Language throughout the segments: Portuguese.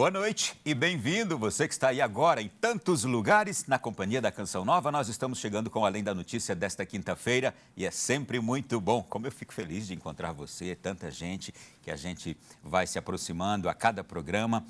Boa noite e bem-vindo, você que está aí agora em tantos lugares, na companhia da Canção Nova. Nós estamos chegando com Além da Notícia desta quinta-feira e é sempre muito bom. Como eu fico feliz de encontrar você, tanta gente que a gente vai se aproximando a cada programa,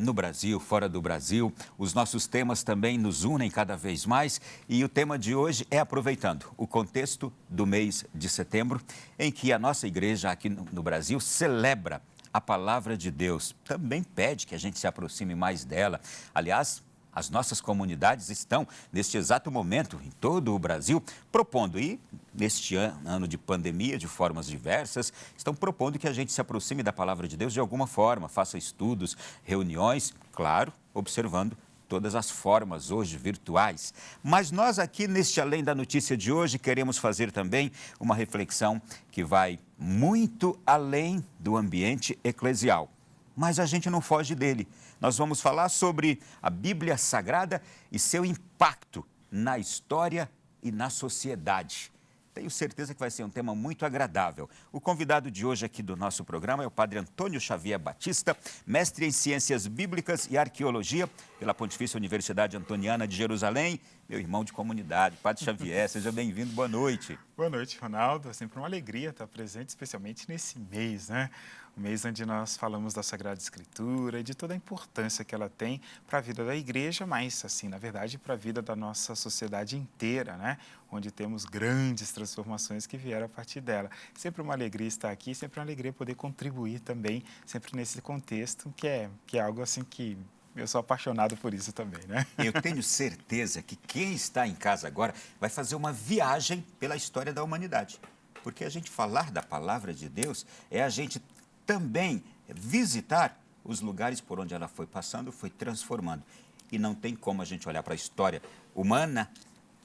no Brasil, fora do Brasil. Os nossos temas também nos unem cada vez mais e o tema de hoje é aproveitando o contexto do mês de setembro, em que a nossa igreja aqui no Brasil celebra a palavra de Deus, também pede que a gente se aproxime mais dela. Aliás, as nossas comunidades estão, neste exato momento, em todo o Brasil, propondo, e neste ano de pandemia, de formas diversas, estão propondo que a gente se aproxime da palavra de Deus de alguma forma, faça estudos, reuniões, claro, observando todas as formas hoje virtuais. Mas nós aqui neste Além da Notícia de hoje queremos fazer também uma reflexão que vai muito além do ambiente eclesial. Mas a gente não foge dele. Nós vamos falar sobre a Bíblia Sagrada e seu impacto na história e na sociedade. Tenho certeza que vai ser um tema muito agradável. O convidado de hoje aqui do nosso programa é o Padre Antônio Xavier Batista, mestre em Ciências Bíblicas e Arqueologia pela Pontifícia Universidade Antoniana de Jerusalém, meu irmão de comunidade. Padre Xavier, seja bem-vindo, boa noite. Boa noite, Ronaldo. É sempre uma alegria estar presente, especialmente nesse mês, né? O mês onde nós falamos da Sagrada Escritura e de toda a importância que ela tem para a vida da igreja, mas, assim, na verdade, para a vida da nossa sociedade inteira, né? Onde temos grandes transformações que vieram a partir dela. Sempre uma alegria estar aqui, sempre uma alegria poder contribuir também, sempre nesse contexto, que é algo assim que eu sou apaixonado por isso também, né? Eu tenho certeza que quem está em casa agora vai fazer uma viagem pela história da humanidade. Porque a gente falar da palavra de Deus é a gente também visitar os lugares por onde ela foi passando, foi transformando. E não tem como a gente olhar para a história humana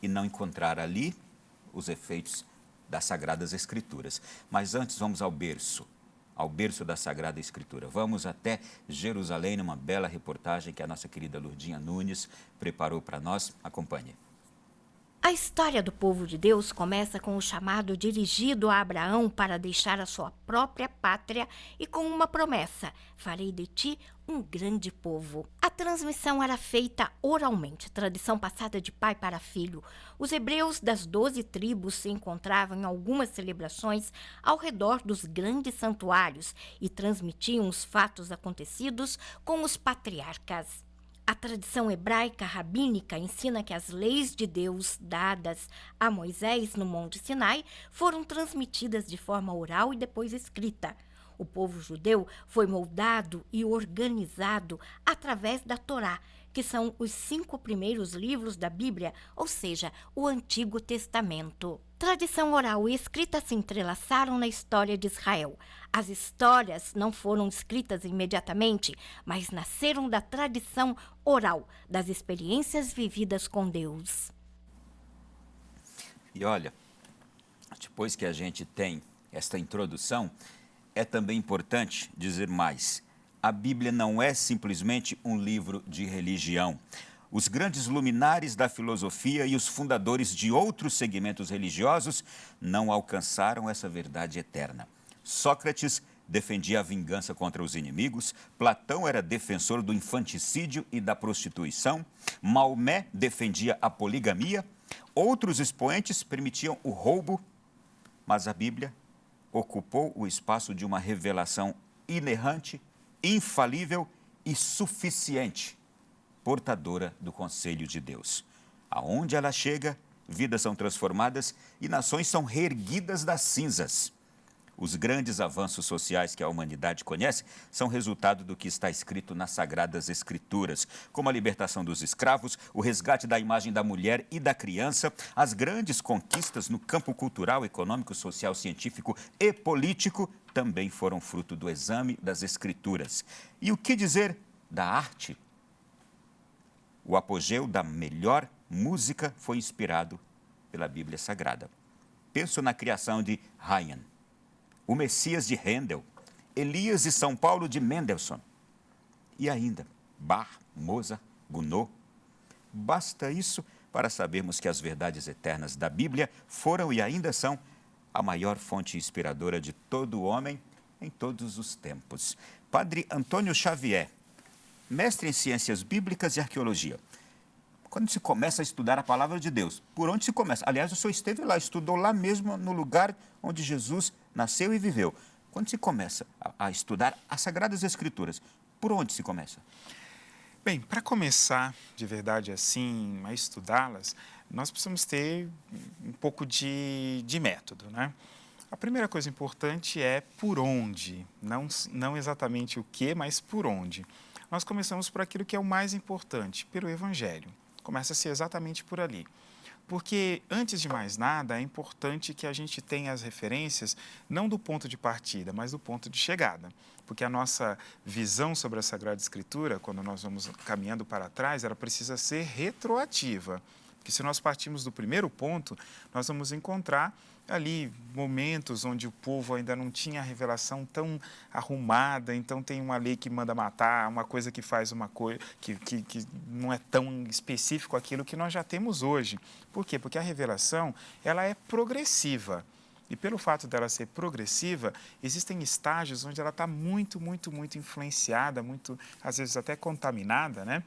e não encontrar ali os efeitos das Sagradas Escrituras. Mas antes vamos ao berço da Sagrada Escritura. Vamos até Jerusalém, numa bela reportagem que a nossa querida Lourdinha Nunes preparou para nós. Acompanhe. A história do povo de Deus começa com o chamado dirigido a Abraão para deixar a sua própria pátria e com uma promessa: farei de ti um grande povo. A transmissão era feita oralmente, tradição passada de pai para filho. Os hebreus das 12 tribos se encontravam em algumas celebrações ao redor dos grandes santuários e transmitiam os fatos acontecidos com os patriarcas. A tradição hebraica rabínica ensina que as leis de Deus dadas a Moisés no Monte Sinai foram transmitidas de forma oral e depois escrita. O povo judeu foi moldado e organizado através da Torá, que são os 5 primeiros livros da Bíblia, ou seja, o Antigo Testamento. Tradição oral e escrita se entrelaçaram na história de Israel. As histórias não foram escritas imediatamente, mas nasceram da tradição oral, das experiências vividas com Deus. E olha, depois que a gente tem esta introdução, é também importante dizer mais. A Bíblia não é simplesmente um livro de religião. Os grandes luminares da filosofia e os fundadores de outros segmentos religiosos não alcançaram essa verdade eterna. Sócrates defendia a vingança contra os inimigos, Platão era defensor do infanticídio e da prostituição, Maomé defendia a poligamia, outros expoentes permitiam o roubo, mas a Bíblia ocupou o espaço de uma revelação inerrante, infalível e suficiente, portadora do conselho de Deus. Aonde ela chega, vidas são transformadas e nações são reerguidas das cinzas. Os grandes avanços sociais que a humanidade conhece são resultado do que está escrito nas Sagradas Escrituras, como a libertação dos escravos, o resgate da imagem da mulher e da criança, as grandes conquistas no campo cultural, econômico, social, científico e político também foram fruto do exame das Escrituras. E o que dizer da arte? O apogeu da melhor música foi inspirado pela Bíblia Sagrada. Penso na criação de Haydn, o Messias de Handel, Elias e São Paulo de Mendelssohn. E ainda, Bach, Mozart, Gounod. Basta isso para sabermos que as verdades eternas da Bíblia foram e ainda são a maior fonte inspiradora de todo homem em todos os tempos. Padre Antônio Xavier, mestre em ciências bíblicas e arqueologia. Quando se começa a estudar a palavra de Deus, por onde se começa? Aliás, o senhor esteve lá, estudou lá mesmo no lugar onde Jesus nasceu e viveu. Quando se começa a estudar as Sagradas Escrituras, por onde se começa? Bem, para começar de verdade assim a estudá-las, nós precisamos ter um pouco de método, né? A primeira coisa importante é por onde, não exatamente o que, mas por onde. Nós começamos por aquilo que é o mais importante, pelo Evangelho. Começa-se exatamente por ali. Porque, antes de mais nada, é importante que a gente tenha as referências não do ponto de partida, mas do ponto de chegada. Porque a nossa visão sobre a Sagrada Escritura, quando nós vamos caminhando para trás, ela precisa ser retroativa. Porque se nós partimos do primeiro ponto, nós vamos encontrar ali momentos onde o povo ainda não tinha a revelação tão arrumada, então tem uma lei que manda matar, uma coisa que faz uma coisa que não é tão específico aquilo que nós já temos hoje. Por quê? Porque a revelação ela é progressiva. E pelo fato dela ser progressiva, existem estágios onde ela está muito influenciada, muito, às vezes até contaminada, né,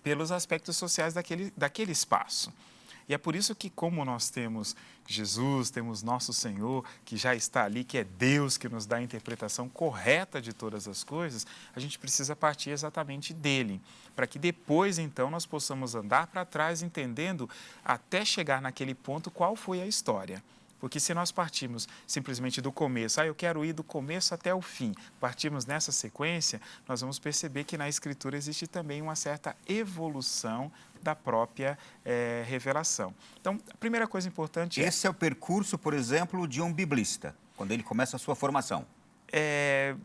pelos aspectos sociais daquele espaço. E é por isso que, como nós temos Jesus, temos nosso Senhor, que já está ali, que é Deus que nos dá a interpretação correta de todas as coisas, a gente precisa partir exatamente dele, para que depois, então, nós possamos andar para trás, entendendo até chegar naquele ponto qual foi a história. Porque se nós partimos simplesmente do começo, eu quero ir do começo até o fim, partimos nessa sequência, nós vamos perceber que na Escritura existe também uma certa evolução da própria revelação. Então, a primeira coisa importante Esse é o percurso, por exemplo, de um biblista, quando ele começa a sua formação.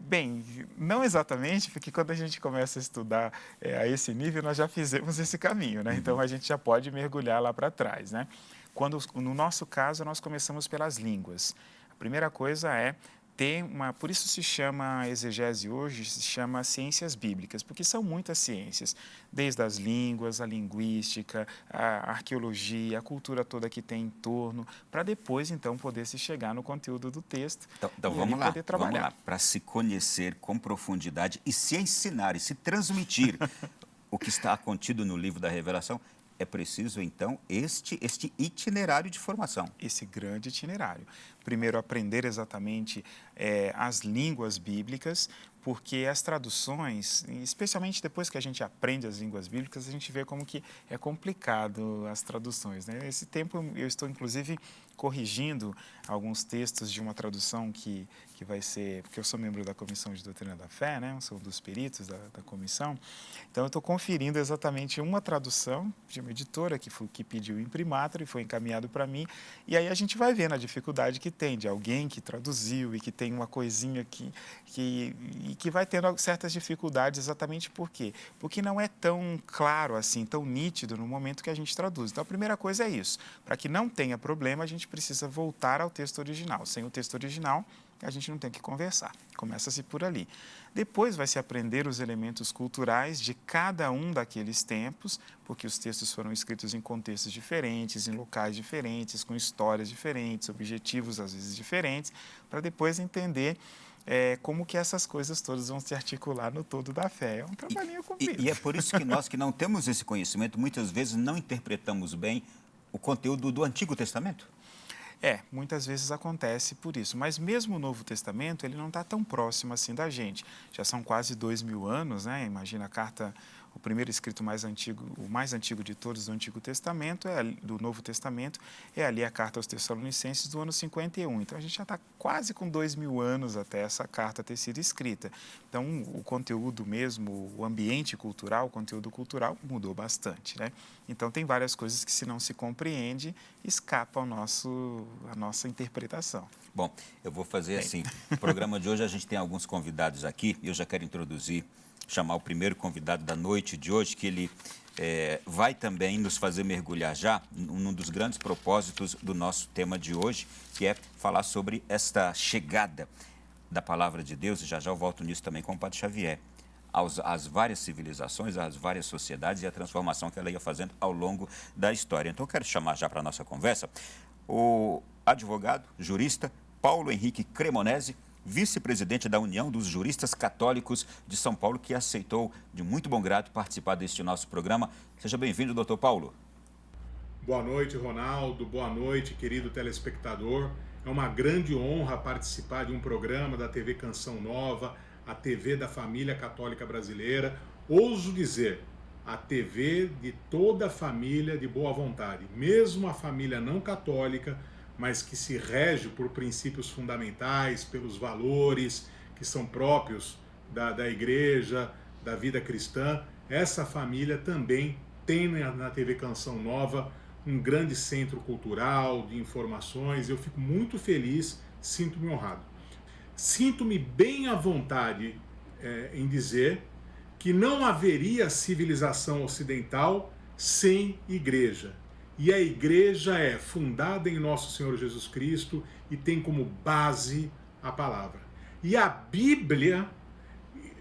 Bem, não exatamente, porque quando a gente começa a estudar a esse nível, nós já fizemos esse caminho, né? Então, a gente já pode mergulhar lá para trás, né? Quando, no nosso caso, nós começamos pelas línguas. A primeira coisa é ter uma... Por isso se chama a exegese hoje, se chama ciências bíblicas, porque são muitas ciências, desde as línguas, a linguística, a arqueologia, a cultura toda que tem em torno, para depois, então, poder se chegar no conteúdo do texto Então e vamos lá, poder trabalhar. vamos lá. Para se conhecer com profundidade e se ensinar e se transmitir o que está contido no livro da Revelação, é preciso, então, este itinerário de formação. Esse grande itinerário. Primeiro, aprender exatamente as línguas bíblicas, porque as traduções, especialmente depois que a gente aprende as línguas bíblicas, a gente vê como que é complicado as traduções, né? Esse tempo eu estou, inclusive, corrigindo alguns textos de uma tradução que vai ser... Porque eu sou membro da Comissão de Doutrina da Fé, né? Eu sou um dos peritos da comissão. Então, eu estou conferindo exatamente uma tradução de uma editora que pediu o imprimatur e foi encaminhado para mim. E aí a gente vai vendo a dificuldade que tem de alguém que traduziu e que tem uma coisinha que vai tendo certas dificuldades exatamente por quê? Porque não é tão claro assim, tão nítido no momento que a gente traduz. Então, a primeira coisa é isso. Para que não tenha problema, a gente precisa voltar ao texto original. Sem o texto original, a gente não tem que conversar. Começa-se por ali. Depois vai se aprender os elementos culturais de cada um daqueles tempos, porque os textos foram escritos em contextos diferentes, em locais diferentes, com histórias diferentes, objetivos às vezes diferentes, para depois entender como que essas coisas todas vão se articular no todo da fé. É um trabalhinho comprido. E é por isso que nós que não temos esse conhecimento, muitas vezes não interpretamos bem o conteúdo do Antigo Testamento. Muitas vezes acontece por isso. Mas mesmo o Novo Testamento, ele não está tão próximo assim da gente. Já são quase 2000 anos, né? Imagina a carta, o primeiro escrito mais antigo, o mais antigo de todos do Antigo Testamento, do Novo Testamento, é ali a carta aos Tessalonicenses do ano 51. Então, a gente já está quase com 2000 anos até essa carta ter sido escrita. Então, o conteúdo mesmo, o ambiente cultural, o conteúdo cultural mudou bastante, né? Então, tem várias coisas que, se não se compreende, escapam a nossa interpretação. Bom, eu vou fazer assim. No programa de hoje, a gente tem alguns convidados aqui e eu já quero chamar o primeiro convidado da noite de hoje, que ele vai também nos fazer mergulhar já num dos grandes propósitos do nosso tema de hoje, que é falar sobre esta chegada da palavra de Deus, e já eu volto nisso também com o Padre Xavier, às várias civilizações, às várias sociedades e a transformação que ela ia fazendo ao longo da história. Então, eu quero chamar já para a nossa conversa o advogado, jurista, Paulo Henrique Cremonesi, vice-presidente da União dos Juristas Católicos de São Paulo, que aceitou de muito bom grado participar deste nosso programa. Seja bem-vindo, doutor Paulo. Boa noite, Ronaldo. Boa noite, querido telespectador. É uma grande honra participar de um programa da TV Canção Nova, a TV da família católica brasileira. Ouso dizer, a TV de toda a família de boa vontade, mesmo a família não católica, mas que se rege por princípios fundamentais, pelos valores que são próprios da igreja, da vida cristã. Essa família também tem na TV Canção Nova um grande centro cultural de informações. Eu fico muito feliz, sinto-me honrado. Sinto-me bem à vontade em dizer que não haveria civilização ocidental sem igreja. E a igreja é fundada em nosso Senhor Jesus Cristo e tem como base a palavra. E a Bíblia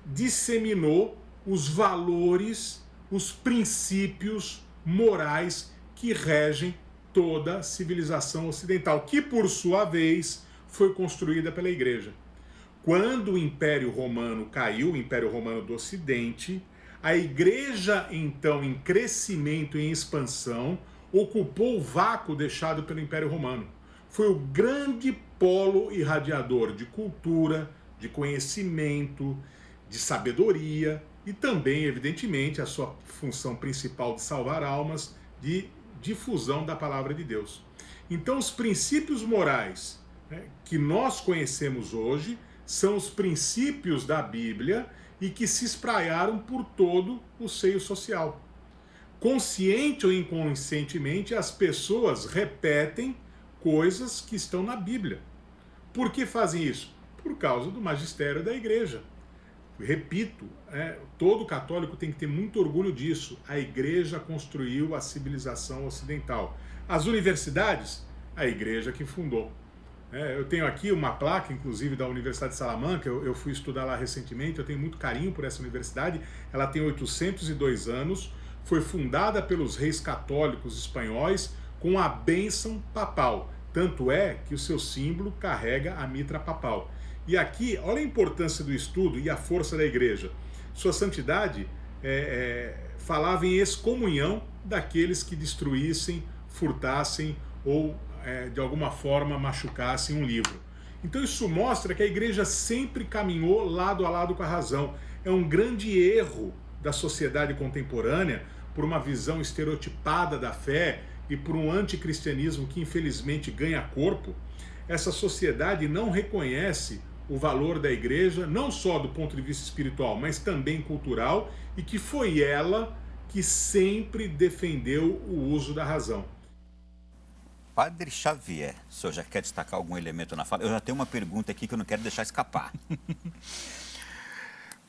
disseminou os valores, os princípios morais que regem toda a civilização ocidental, que por sua vez foi construída pela igreja. Quando o Império Romano caiu, o Império Romano do Ocidente, a igreja, então, em crescimento e em expansão, ocupou o vácuo deixado pelo Império Romano. Foi o grande polo irradiador de cultura, de conhecimento, de sabedoria e também, evidentemente, a sua função principal de salvar almas, de difusão da palavra de Deus. Então, os princípios morais que nós conhecemos hoje são os princípios da Bíblia e que se espraiaram por todo o seio social. Consciente ou inconscientemente, as pessoas repetem coisas que estão na Bíblia. Por que fazem isso? Por causa do magistério da igreja. Repito, todo católico tem que ter muito orgulho disso. A igreja construiu a civilização ocidental. As universidades, a igreja que fundou. Eu tenho aqui uma placa, inclusive, da Universidade de Salamanca. Eu fui estudar lá recentemente, eu tenho muito carinho por essa universidade. Ela tem 802 anos, foi fundada pelos reis católicos espanhóis com a bênção papal. Tanto é que o seu símbolo carrega a mitra papal. E aqui, olha a importância do estudo e a força da igreja. Sua santidade falava em excomunhão daqueles que destruíssem, furtassem ou, de alguma forma, machucassem um livro. Então isso mostra que a igreja sempre caminhou lado a lado com a razão. É um grande erro da sociedade contemporânea, por uma visão estereotipada da fé e por um anticristianismo que infelizmente ganha corpo. Essa sociedade não reconhece o valor da igreja, não só do ponto de vista espiritual, mas também cultural, e que foi ela que sempre defendeu o uso da razão. Padre Xavier, o senhor já quer destacar algum elemento na fala? Eu já tenho uma pergunta aqui que eu não quero deixar escapar.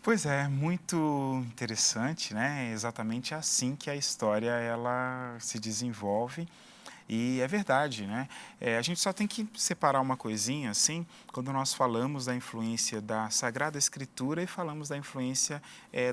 Pois é, muito interessante, né? É exatamente assim que a história ela se desenvolve. E é verdade, né? A gente só tem que separar uma coisinha, assim, quando nós falamos da influência da Sagrada Escritura e falamos da influência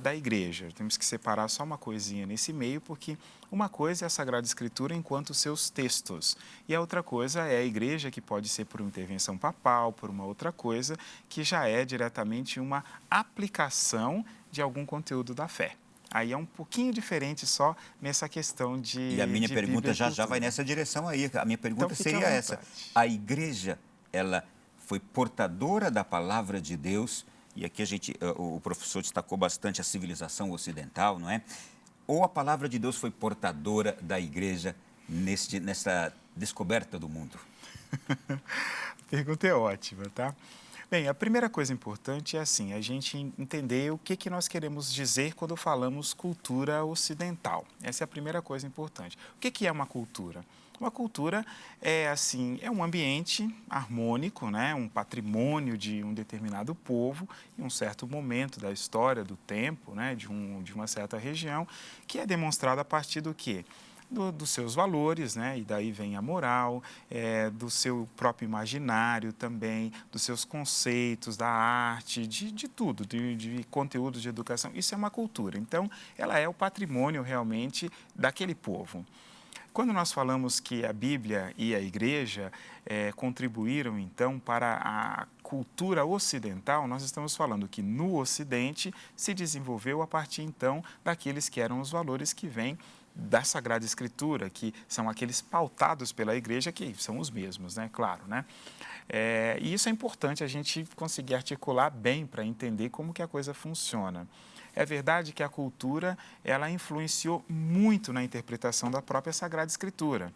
da Igreja. Temos que separar só uma coisinha nesse meio, porque uma coisa é a Sagrada Escritura enquanto seus textos, e a outra coisa é a Igreja, que pode ser por uma intervenção papal, por uma outra coisa, que já é diretamente uma aplicação de algum conteúdo da fé. Aí é um pouquinho diferente só nessa questão de... E a minha pergunta já vai nessa direção aí. A minha pergunta então, seria essa. A igreja, ela foi portadora da palavra de Deus, e aqui o professor destacou bastante a civilização ocidental, não é? Ou a palavra de Deus foi portadora da igreja nessa descoberta do mundo? A pergunta é ótima, tá? Bem, a primeira coisa importante é assim, a gente entender o que nós queremos dizer quando falamos cultura ocidental. Essa é a primeira coisa importante. O que é uma cultura? Uma cultura é um ambiente harmônico, né? Um patrimônio de um determinado povo em um certo momento da história, do tempo, né? de uma certa região, que é demonstrado a partir do quê? Dos seus valores, né? E daí vem a moral, do seu próprio imaginário também, dos seus conceitos, da arte, de tudo, de conteúdos de educação. Isso é uma cultura. Então, ela é o patrimônio realmente daquele povo. Quando nós falamos que a Bíblia e a Igreja contribuíram, então, para a cultura ocidental, nós estamos falando que no Ocidente se desenvolveu a partir, então, daqueles que eram os valores que vêm da Sagrada Escritura, que são aqueles pautados pela igreja, que são os mesmos, né? Claro, né? E isso é importante a gente conseguir articular bem para entender como que a coisa funciona. É verdade que a cultura, ela influenciou muito na interpretação da própria Sagrada Escritura.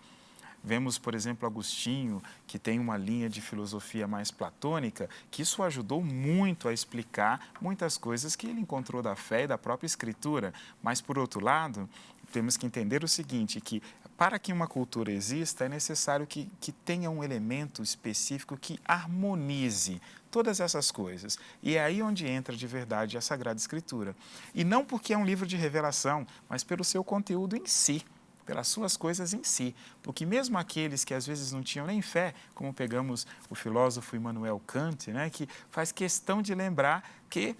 Vemos, por exemplo, Agostinho, que tem uma linha de filosofia mais platônica, que isso ajudou muito a explicar muitas coisas que ele encontrou da fé e da própria Escritura. Mas, por outro lado, temos que entender o seguinte, que para que uma cultura exista, é necessário que tenha um elemento específico que harmonize todas essas coisas. E é aí onde entra de verdade a Sagrada Escritura. E não porque é um livro de revelação, mas pelo seu conteúdo em si, pelas suas coisas em si. Porque mesmo aqueles que às vezes não tinham nem fé, como pegamos o filósofo Immanuel Kant, né, que faz questão de lembrar que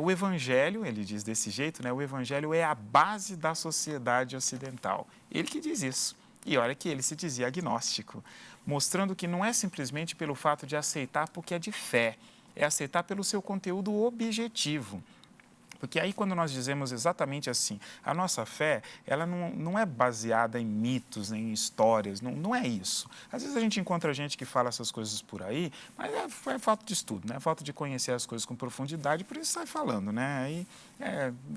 o Evangelho, ele diz desse jeito, né, o Evangelho é a base da sociedade ocidental. Ele que diz isso. E olha que ele se dizia agnóstico, mostrando que não é simplesmente pelo fato de aceitar porque é de fé, é aceitar pelo seu conteúdo objetivo. Porque aí quando nós dizemos exatamente assim, a nossa fé, ela não é baseada em mitos, nem em histórias, não é isso. Às vezes a gente encontra gente que fala essas coisas por aí, mas é falta de estudo, né? É falta de conhecer as coisas com profundidade, por isso sai falando, né? Aí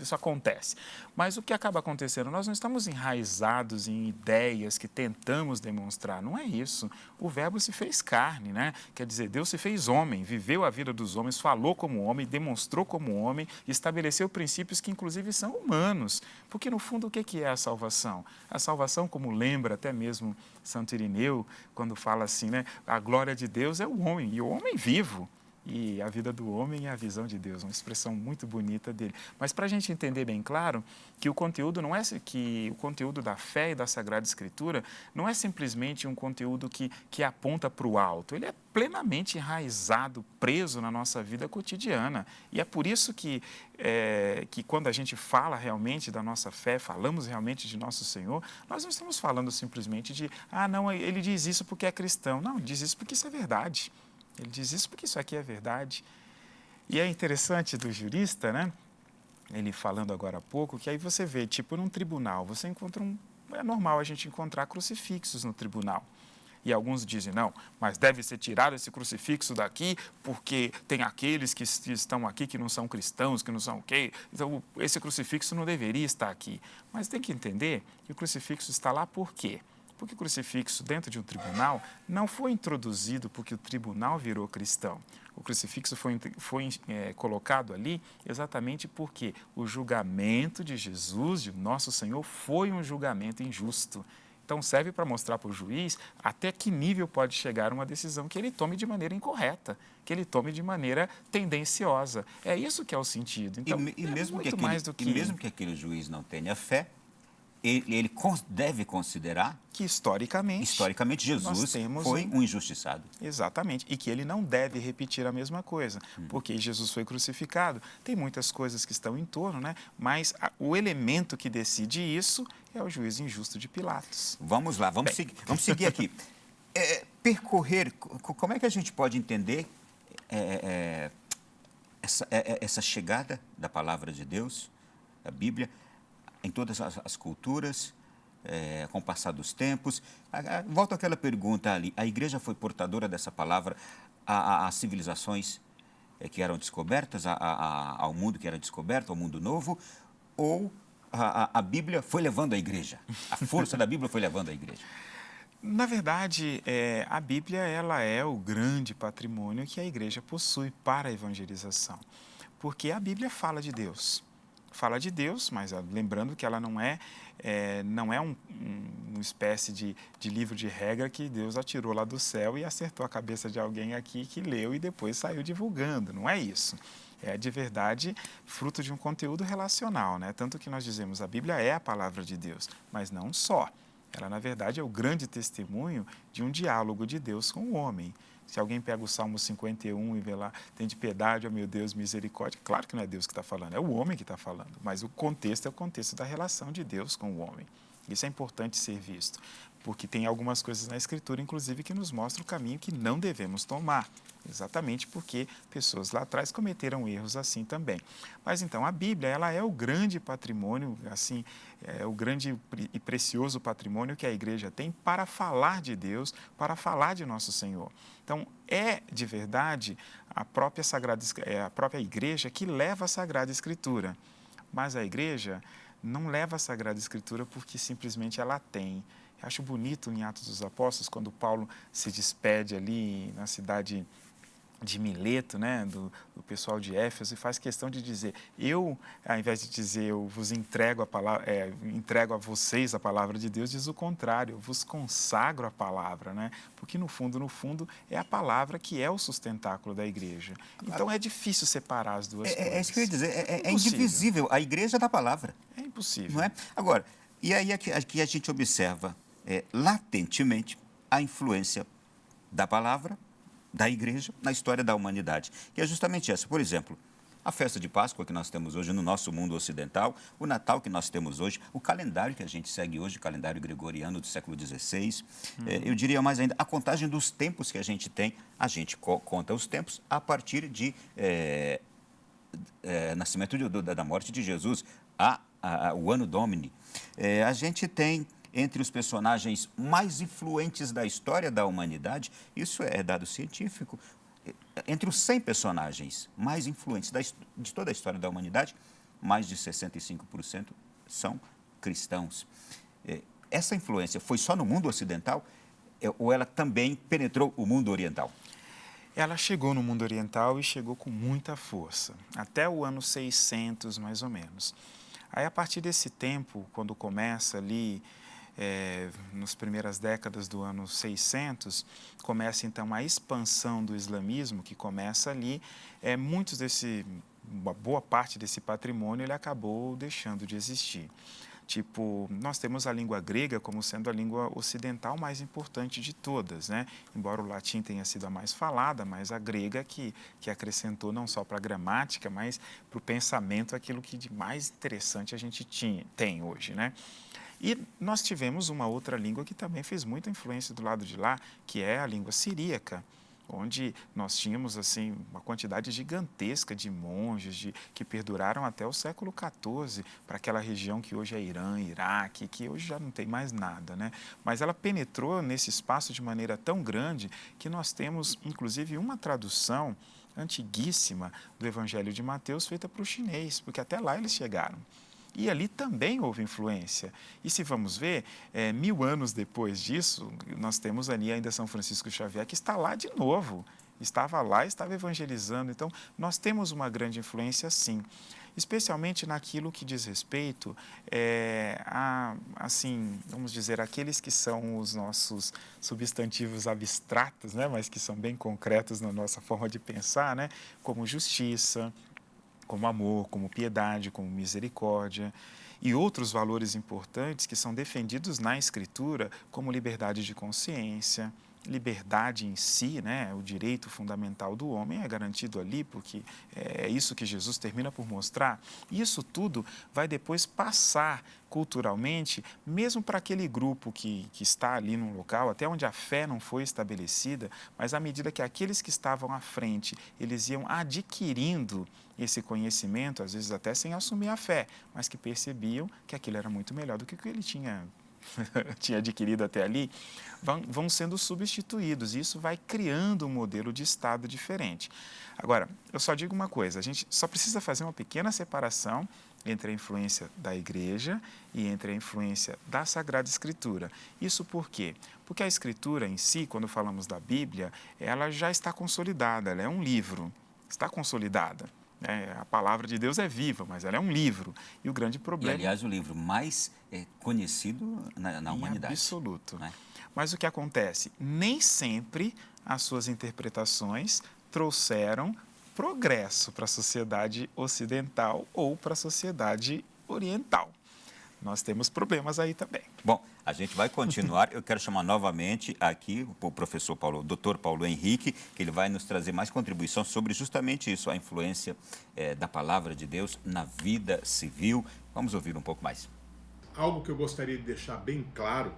isso acontece. Mas o que acaba acontecendo? Nós não estamos enraizados em ideias que tentamos demonstrar, não é isso. O verbo se fez carne, né? Quer dizer, Deus se fez homem, viveu a vida dos homens, falou como homem, demonstrou como homem, estabeleceu princípios que inclusive são humanos, porque no fundo o que é a salvação? A salvação, como lembra até mesmo Santo Irineu, quando fala assim, né, a glória de Deus é o homem, e o homem vivo, e a vida do homem é a visão de Deus, uma expressão muito bonita dele. Mas para a gente entender bem claro que o conteúdo não é que o conteúdo da fé e da Sagrada Escritura não é simplesmente um conteúdo que aponta para o alto, ele é plenamente enraizado, preso na nossa vida cotidiana. E é por isso que quando a gente fala realmente da nossa fé, falamos realmente de nosso Senhor, nós não estamos falando simplesmente de, não, ele diz isso porque é cristão. Não, ele diz isso porque isso é verdade. Ele diz isso porque isso aqui é verdade. E é interessante do jurista, né? Ele falando agora há pouco, que aí você vê, tipo num tribunal, você encontra é normal a gente encontrar crucifixos no tribunal. E alguns dizem, não, mas deve ser tirado esse crucifixo daqui porque tem aqueles que estão aqui que não são cristãos, que não são o quê? Então, esse crucifixo não deveria estar aqui. Mas tem que entender que o crucifixo está lá por quê? Porque o crucifixo dentro de um tribunal não foi introduzido porque o tribunal virou cristão. O crucifixo foi colocado ali exatamente porque o julgamento de Jesus, de nosso Senhor, foi um julgamento injusto. Então, serve para mostrar para o juiz até que nível pode chegar uma decisão que ele tome de maneira incorreta, que ele tome de maneira tendenciosa. É isso que é o sentido. Então, mesmo que aquele juiz não tenha fé, ele deve considerar que historicamente Jesus foi um injustiçado. Exatamente, e que ele não deve repetir a mesma coisa, porque Jesus foi crucificado. Tem muitas coisas que estão em torno, né? Mas o elemento que decide isso é o juízo injusto de Pilatos. Vamos lá, vamos seguir aqui. Como é que a gente pode entender essa chegada da palavra de Deus, da Bíblia, em todas as culturas, com o passar dos tempos? Volto àquela pergunta ali, a igreja foi portadora dessa palavra às civilizações que eram descobertas, ao mundo que era descoberto, ao mundo novo, ou a Bíblia foi levando a igreja? A força da Bíblia foi levando a igreja? Na verdade, a Bíblia ela é o grande patrimônio que a igreja possui para a evangelização, porque a Bíblia fala de Deus. Fala de Deus, mas lembrando que ela não é uma espécie de livro de regra que Deus atirou lá do céu e acertou a cabeça de alguém aqui que leu e depois saiu divulgando. Não é isso. É de verdade fruto de um conteúdo relacional, né? Tanto que nós dizemos a Bíblia é a palavra de Deus, mas não só. Ela, na verdade, é o grande testemunho de um diálogo de Deus com o homem. Se alguém pega o Salmo 51 e vê lá, tem de piedade, ó meu Deus, misericórdia, claro que não é Deus que está falando, é o homem que está falando, mas o contexto é o contexto da relação de Deus com o homem. Isso é importante ser visto, porque tem algumas coisas na Escritura, inclusive, que nos mostram o caminho que não devemos tomar, exatamente porque pessoas lá atrás cometeram erros assim também. Mas então, a Bíblia, ela é o grande patrimônio, assim, é o grande e precioso patrimônio que a igreja tem para falar de Deus, para falar de nosso Senhor. Então, é de verdade a própria igreja que leva a Sagrada Escritura, mas a igreja não leva a Sagrada Escritura porque simplesmente ela tem. Eu acho bonito em Atos dos Apóstolos, quando Paulo se despede ali na cidade de Mileto, né, do pessoal de Éfeso, e faz questão de dizer, eu, ao invés de dizer, eu vos entrego a palavra, entrego a vocês a palavra de Deus, diz o contrário, eu vos consagro a palavra, né, porque no fundo, é a palavra que é o sustentáculo da igreja. Então é difícil separar as duas coisas. É isso que eu ia dizer, é indivisível a igreja da palavra. É impossível. Não é? Agora, e aí aqui a gente observa latentemente a influência da palavra, da igreja, na história da humanidade, que é justamente essa. Por exemplo, a festa de Páscoa que nós temos hoje no nosso mundo ocidental, o Natal que nós temos hoje, o calendário que a gente segue hoje, o calendário gregoriano do século XVI, eu diria mais ainda, a contagem dos tempos que a gente tem, a gente conta os tempos a partir de nascimento da morte de Jesus, o Anno Domini. A gente tem entre os personagens mais influentes da história da humanidade, isso é dado científico, entre os 100 personagens mais influentes de toda a história da humanidade, mais de 65% são cristãos. Essa influência foi só no mundo ocidental ou ela também penetrou o mundo oriental? Ela chegou no mundo oriental e chegou com muita força, até o ano 600, mais ou menos. Aí, a partir desse tempo, quando começa ali, nas primeiras décadas do ano 600, começa então a expansão do islamismo, que começa ali, uma boa parte desse patrimônio ele acabou deixando de existir. Tipo, nós temos a língua grega como sendo a língua ocidental mais importante de todas, né? Embora o latim tenha sido a mais falada, mas a grega que acrescentou não só para a gramática, mas para o pensamento aquilo que de mais interessante a gente tem hoje, né? E nós tivemos uma outra língua que também fez muita influência do lado de lá, que é a língua siríaca, onde nós tínhamos assim, uma quantidade gigantesca de monges que perduraram até o século XIV para aquela região que hoje é Irã, Iraque, que hoje já não tem mais nada, né? Mas ela penetrou nesse espaço de maneira tão grande que nós temos, inclusive, uma tradução antiguíssima do Evangelho de Mateus feita para o chinês, porque até lá eles chegaram. E ali também houve influência. E se vamos ver, 1000 anos depois disso, nós temos ali ainda São Francisco Xavier, que está lá de novo. Estava lá, estava evangelizando. Então, nós temos uma grande influência, sim. Especialmente naquilo que diz respeito assim, vamos dizer, aqueles que são os nossos substantivos abstratos, né, mas que são bem concretos na nossa forma de pensar, né, como justiça, como amor, como piedade, como misericórdia e outros valores importantes que são defendidos na Escritura, como liberdade de consciência, liberdade em si, né? O direito fundamental do homem é garantido ali, porque é isso que Jesus termina por mostrar. E isso tudo vai depois passar culturalmente, mesmo para aquele grupo que está ali num local, até onde a fé não foi estabelecida, mas à medida que aqueles que estavam à frente, eles iam adquirindo esse conhecimento, às vezes até sem assumir a fé, mas que percebiam que aquilo era muito melhor do que o que ele tinha adquirido até ali, vão sendo substituídos. E isso vai criando um modelo de Estado diferente. Agora, eu só digo uma coisa, a gente só precisa fazer uma pequena separação entre a influência da Igreja e entre a influência da Sagrada Escritura. Isso por quê? Porque a Escritura em si, quando falamos da Bíblia, ela já está consolidada, ela é um livro, está consolidada. A palavra de Deus é viva, mas ela é um livro. E o grande problema... E, aliás, o livro mais conhecido na humanidade. Absoluto. Né? Mas o que acontece? Nem sempre as suas interpretações trouxeram progresso para a sociedade ocidental ou para a sociedade oriental. Nós temos problemas aí também. Bom, a gente vai continuar. Eu quero chamar novamente aqui o professor Dr. Paulo Henrique, que ele vai nos trazer mais contribuição sobre justamente isso, a influência da palavra de Deus na vida civil. Vamos ouvir um pouco mais. algo que eu gostaria de deixar bem claro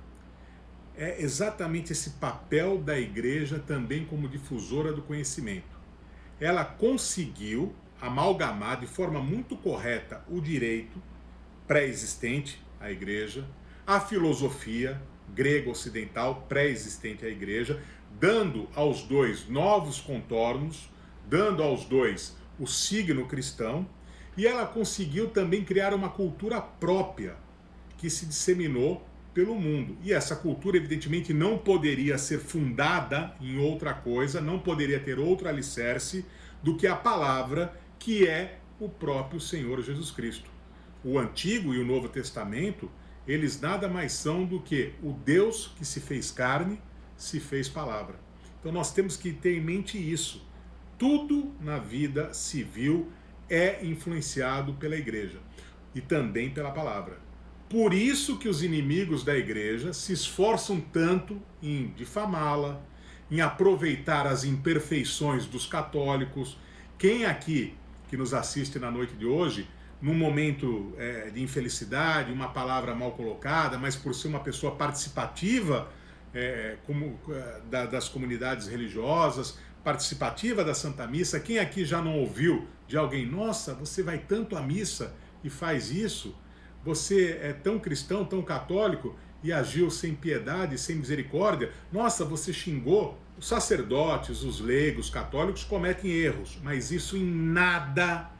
é exatamente esse papel da igreja também como difusora do conhecimento. Ela conseguiu amalgamar de forma muito correta o direito pré-existente à igreja, a filosofia grega ocidental pré-existente à igreja, dando aos dois novos contornos, dando aos dois o signo cristão, e ela conseguiu também criar uma cultura própria que se disseminou pelo mundo. E essa cultura, evidentemente, não poderia ser fundada em outra coisa, não poderia ter outro alicerce do que a palavra, que é o próprio Senhor Jesus Cristo. O Antigo e o Novo Testamento, eles nada mais são do que o Deus que se fez carne, se fez palavra. Então nós temos que ter em mente isso. Tudo na vida civil é influenciado pela igreja e também pela palavra. Por isso que os inimigos da igreja se esforçam tanto em difamá-la, em aproveitar as imperfeições dos católicos. Quem aqui que nos assiste na noite de hoje, num momento de infelicidade, uma palavra mal colocada, mas por ser uma pessoa participativa das comunidades religiosas, participativa da Santa Missa, quem aqui já não ouviu de alguém, nossa, você vai tanto à missa e faz isso? Você é tão cristão, tão católico e agiu sem piedade, sem misericórdia? Nossa, você xingou? Os sacerdotes, os leigos, católicos cometem erros, mas isso em nada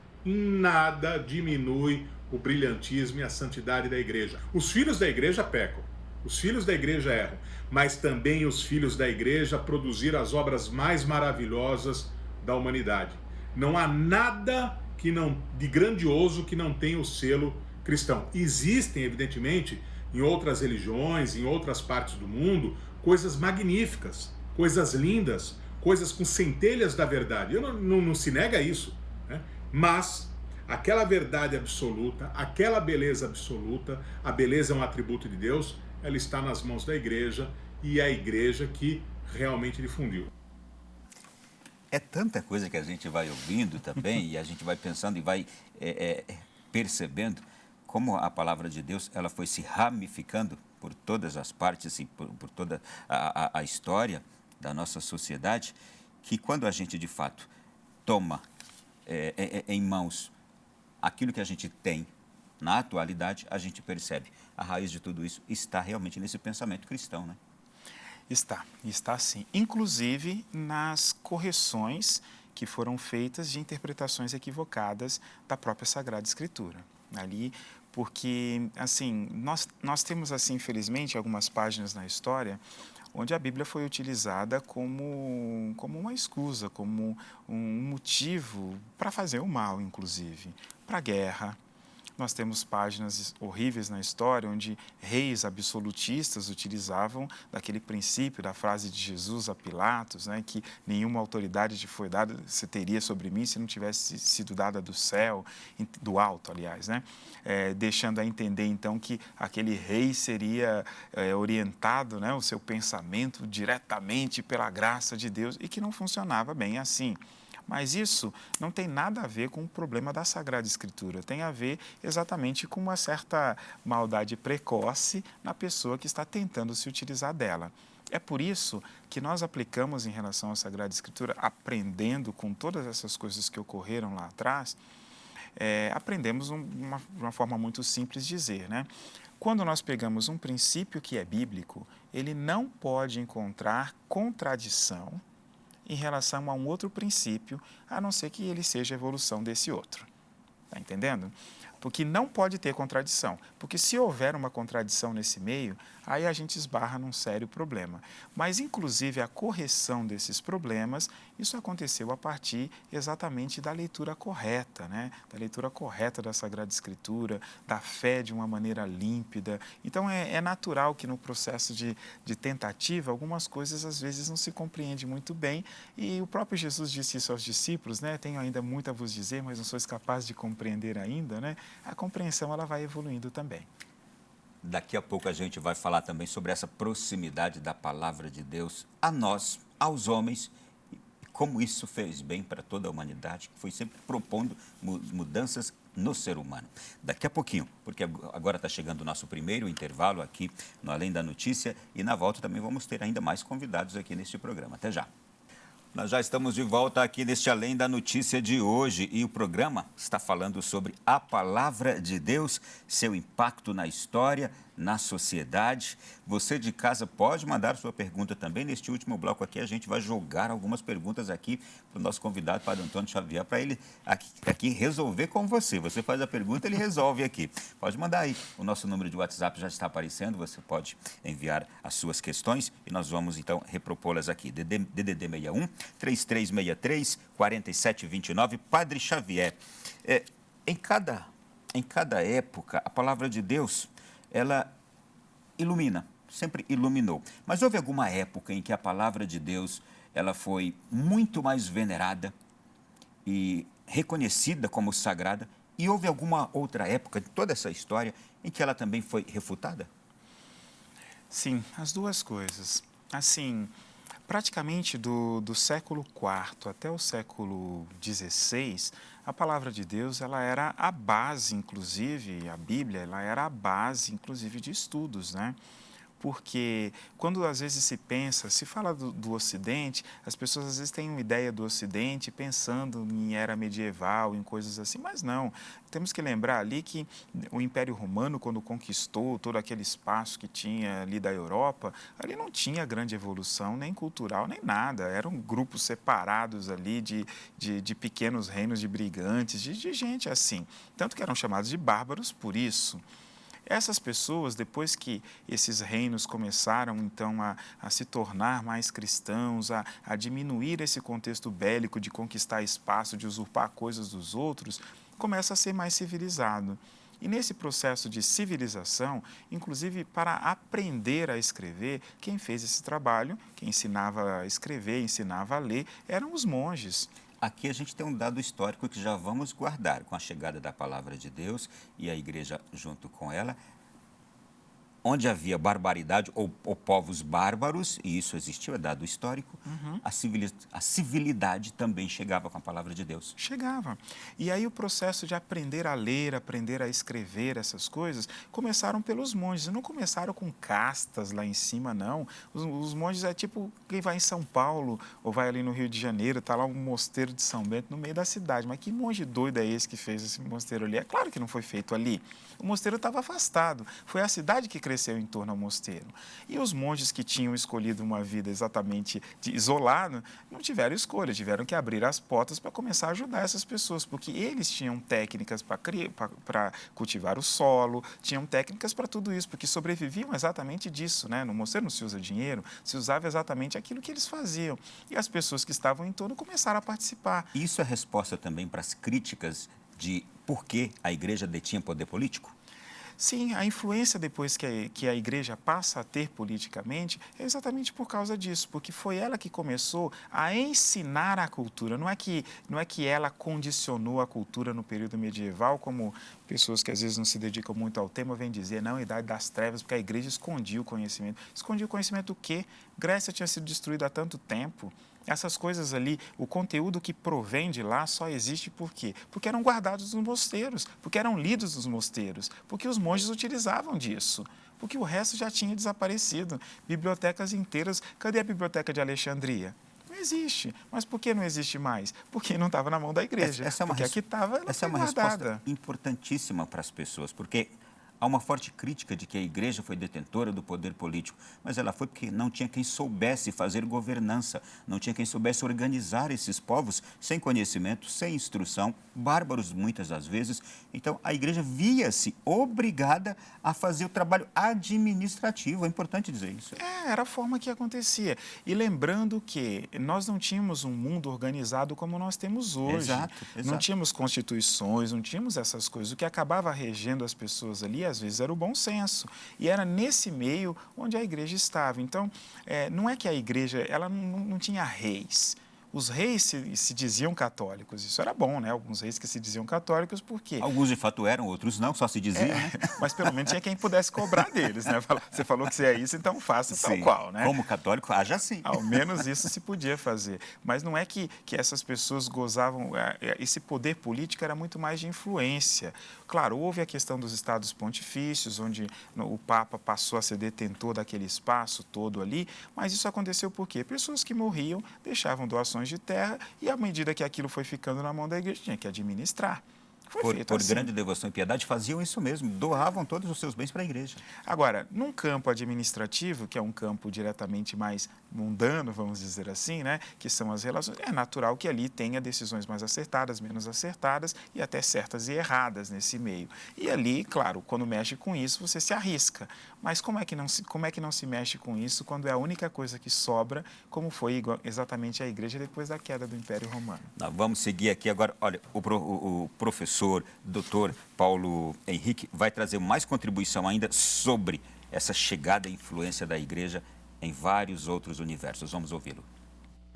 diminui o brilhantismo e a santidade da igreja. Os filhos da igreja pecam, os filhos da igreja erram, mas também os filhos da igreja produziram as obras mais maravilhosas da humanidade. Não há nada de grandioso que não tenha o selo cristão. Existem, evidentemente, em outras religiões, em outras partes do mundo, coisas magníficas, coisas lindas, coisas com centelhas da verdade. Não se nega isso, né? Mas aquela verdade absoluta, aquela beleza absoluta, a beleza é um atributo de Deus, ela está nas mãos da igreja e é a igreja que realmente difundiu. É tanta coisa que a gente vai ouvindo também e a gente vai pensando e vai percebendo como a palavra de Deus ela foi se ramificando por todas as partes, assim, por toda a história da nossa sociedade, que quando a gente de fato toma em mãos aquilo que a gente tem na atualidade, a gente percebe a raiz de tudo isso está realmente nesse pensamento cristão, né? Está sim. Inclusive nas correções que foram feitas de interpretações equivocadas da própria Sagrada Escritura. Ali, porque, assim, nós temos, assim, infelizmente, algumas páginas na história onde a Bíblia foi utilizada como uma escusa, como um motivo para fazer o mal, inclusive, para a guerra. Nós temos páginas horríveis na história onde reis absolutistas utilizavam daquele princípio da frase de Jesus a Pilatos, né, que nenhuma autoridade te foi dada, você teria sobre mim se não tivesse sido dada do céu, do alto, aliás, né? Deixando a entender, então, que aquele rei seria orientado, né, o seu pensamento diretamente pela graça de Deus e que não funcionava bem assim. Mas isso não tem nada a ver com o problema da Sagrada Escritura, tem a ver exatamente com uma certa maldade precoce na pessoa que está tentando se utilizar dela. É por isso que nós aplicamos em relação à Sagrada Escritura, aprendendo com todas essas coisas que ocorreram lá atrás, aprendemos de uma forma muito simples de dizer, né? Quando nós pegamos um princípio que é bíblico, ele não pode encontrar contradição em relação a um outro princípio, a não ser que ele seja a evolução desse outro. Está entendendo? Porque não pode ter contradição. Porque se houver uma contradição nesse meio, aí a gente esbarra num sério problema. Mas, inclusive, a correção desses problemas, isso aconteceu a partir exatamente da leitura correta, né? Da leitura correta da Sagrada Escritura, da fé de uma maneira límpida. Então, é natural que no processo de tentativa, algumas coisas às vezes não se compreende muito bem. E o próprio Jesus disse isso aos discípulos, né? Tenho ainda muito a vos dizer, mas não sois capazes de compreender ainda, né? A compreensão ela vai evoluindo também. Daqui a pouco a gente vai falar também sobre essa proximidade da palavra de Deus a nós, aos homens, como isso fez bem para toda a humanidade, que foi sempre propondo mudanças no ser humano. Daqui a pouquinho, porque agora está chegando o nosso primeiro intervalo aqui no Além da Notícia, e na volta também vamos ter ainda mais convidados aqui neste programa. Até já. Nós já estamos de volta aqui neste Além da Notícia de hoje, e o programa está falando sobre a Palavra de Deus, seu impacto na história, na sociedade. Você de casa pode mandar sua pergunta também. Neste último bloco aqui, a gente vai jogar algumas perguntas aqui para o nosso convidado, Padre Antônio Xavier, para ele aqui resolver com você. Você faz a pergunta, ele resolve aqui. Pode mandar aí. O nosso número de WhatsApp já está aparecendo, você pode enviar as suas questões e nós vamos, então, repropô-las aqui. DDD 61 3363 4729. Padre Xavier, em cada época, a Palavra de Deus, ela ilumina, sempre iluminou. Mas houve alguma época em que a Palavra de Deus ela foi muito mais venerada e reconhecida como sagrada, e houve alguma outra época de toda essa história em que ela também foi refutada? Sim, as duas coisas. Assim, praticamente do século IV até o século XVI, a Palavra de Deus ela era a base, inclusive, a Bíblia, ela era a base, inclusive, de estudos, né? Porque quando às vezes se fala do Ocidente, as pessoas às vezes têm uma ideia do Ocidente pensando em era medieval, em coisas assim, mas não. Temos que lembrar ali que o Império Romano, quando conquistou todo aquele espaço que tinha ali da Europa, ali não tinha grande evolução, nem cultural, nem nada. Eram grupos separados ali de pequenos reinos de brigantes, de gente assim. Tanto que eram chamados de bárbaros por isso. Essas pessoas, depois que esses reinos começaram, então, a se tornar mais cristãos, a diminuir esse contexto bélico de conquistar espaço, de usurpar coisas dos outros, começa a ser mais civilizado. E nesse processo de civilização, inclusive para aprender a escrever, quem fez esse trabalho, quem ensinava a escrever, ensinava a ler, eram os monges. Aqui a gente tem um dado histórico que já vamos guardar com a chegada da Palavra de Deus e a igreja junto com ela. Onde havia barbaridade ou povos bárbaros, e isso existiu, é dado histórico, a civilidade também chegava com a Palavra de Deus. Chegava. E aí o processo de aprender a ler, aprender a escrever essas coisas, começaram pelos monges. Não começaram com castas lá em cima, não. Os monges é tipo quem vai em São Paulo ou vai ali no Rio de Janeiro, está lá um mosteiro de São Bento no meio da cidade. Mas que monge doido é esse que fez esse mosteiro ali? É claro que não foi feito ali. O mosteiro estava afastado. Foi a cidade que cresceu em torno ao mosteiro. E os monges que tinham escolhido uma vida exatamente isolada, não tiveram escolha, tiveram que abrir as portas para começar a ajudar essas pessoas, porque eles tinham técnicas para cultivar o solo, tinham técnicas para tudo isso, porque sobreviviam exatamente disso, né? No mosteiro não se usa dinheiro, se usava exatamente aquilo que eles faziam. E as pessoas que estavam em torno começaram a participar. Isso é resposta também para as críticas de por que a igreja detinha poder político? Sim, a influência depois que a igreja passa a ter politicamente é exatamente por causa disso, porque foi ela que começou a ensinar a cultura. Não é que ela condicionou a cultura no período medieval, como pessoas que às vezes não se dedicam muito ao tema vêm dizer, não, Idade das Trevas, porque a igreja escondia o conhecimento. Escondia o conhecimento do quê? Grécia tinha sido destruída há tanto tempo. Essas coisas ali, o conteúdo que provém de lá só existe por quê? Porque eram guardados nos mosteiros, porque eram lidos nos mosteiros, porque os monges utilizavam disso, porque o resto já tinha desaparecido. Bibliotecas inteiras, cadê a Biblioteca de Alexandria? Não existe. Mas por que não existe mais? Porque não estava na mão da igreja. Porque aqui estava, ela essa é uma resposta importantíssima para as pessoas, porque há uma forte crítica de que a igreja foi detentora do poder político, mas ela foi porque não tinha quem soubesse fazer governança, não tinha quem soubesse organizar esses povos sem conhecimento, sem instrução, bárbaros muitas das vezes. Então, a igreja via-se obrigada a fazer o trabalho administrativo. É importante dizer isso. Era a forma que acontecia. E lembrando que nós não tínhamos um mundo organizado como nós temos hoje. Exato. Não tínhamos constituições, não tínhamos essas coisas. O que acabava regendo as pessoas ali, às vezes, era o bom senso. E era nesse meio onde a igreja estava. Então, não é que a igreja ela não tinha reis. os reis se diziam católicos. Isso era bom, né? Alguns reis que se diziam católicos, por quê? Alguns de fato eram, outros não, só se diziam, né? Mas pelo menos tinha quem pudesse cobrar deles, né? Você falou que você é isso, então faça tal qual, né? Como católico, haja assim. Ao menos isso se podia fazer. Mas não é que essas pessoas gozavam... Esse poder político era muito mais de influência. Claro, houve a questão dos estados pontifícios, onde o Papa passou a ser detentor daquele espaço todo ali, mas isso aconteceu por quê? Pessoas que morriam deixavam doações de terra e, à medida que aquilo foi ficando na mão da igreja, tinha que administrar. Por grande devoção e piedade, faziam isso mesmo, doavam todos os seus bens para a igreja. Agora, num campo administrativo, que é um campo diretamente mais mundano, vamos dizer assim, né, que são as relações, é natural que ali tenha decisões mais acertadas, menos acertadas e até certas e erradas nesse meio. E ali, claro, quando mexe com isso, você se arrisca. Mas como é que não se mexe com isso quando é a única coisa que sobra, como foi exatamente a igreja depois da queda do Império Romano? Vamos seguir aqui agora. Olha, o professor, doutor Paulo Henrique, vai trazer mais contribuição ainda sobre essa chegada e influência da igreja em vários outros universos. Vamos ouvi-lo.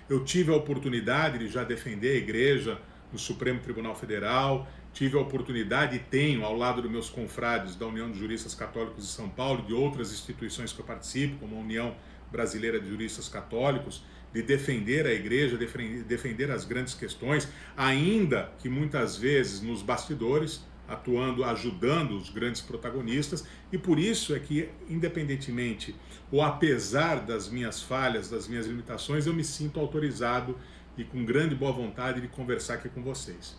Eu tive a oportunidade de já defender a igreja no Supremo Tribunal Federal, tive a oportunidade e tenho, ao lado dos meus confrades da União de Juristas Católicos de São Paulo e de outras instituições que eu participo, como a União Brasileira de Juristas Católicos, de defender a igreja, defender as grandes questões, ainda que muitas vezes nos bastidores, atuando, ajudando os grandes protagonistas, e por isso é que, independentemente ou apesar das minhas falhas, das minhas limitações, eu me sinto autorizado e com grande boa vontade de conversar aqui com vocês.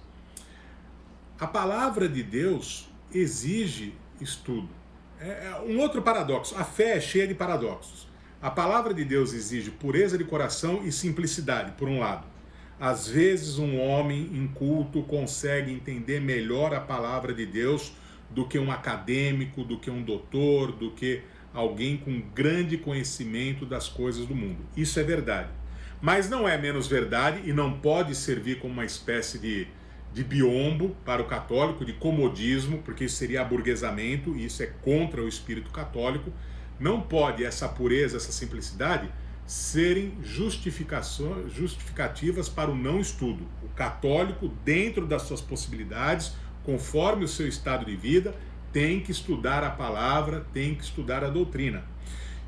A palavra de Deus exige estudo. É um outro paradoxo. A fé é cheia de paradoxos. A palavra de Deus exige pureza de coração e simplicidade, por um lado. Às vezes um homem inculto consegue entender melhor a palavra de Deus do que um acadêmico, do que um doutor, do que alguém com grande conhecimento das coisas do mundo. Isso é verdade. Mas não é menos verdade e não pode servir como uma espécie de biombo para o católico, de comodismo, porque isso seria aburguesamento e isso é contra o espírito católico. Não pode essa pureza, essa simplicidade serem justificativas para o não estudo. O católico, dentro das suas possibilidades, conforme o seu estado de vida, tem que estudar a palavra, tem que estudar a doutrina.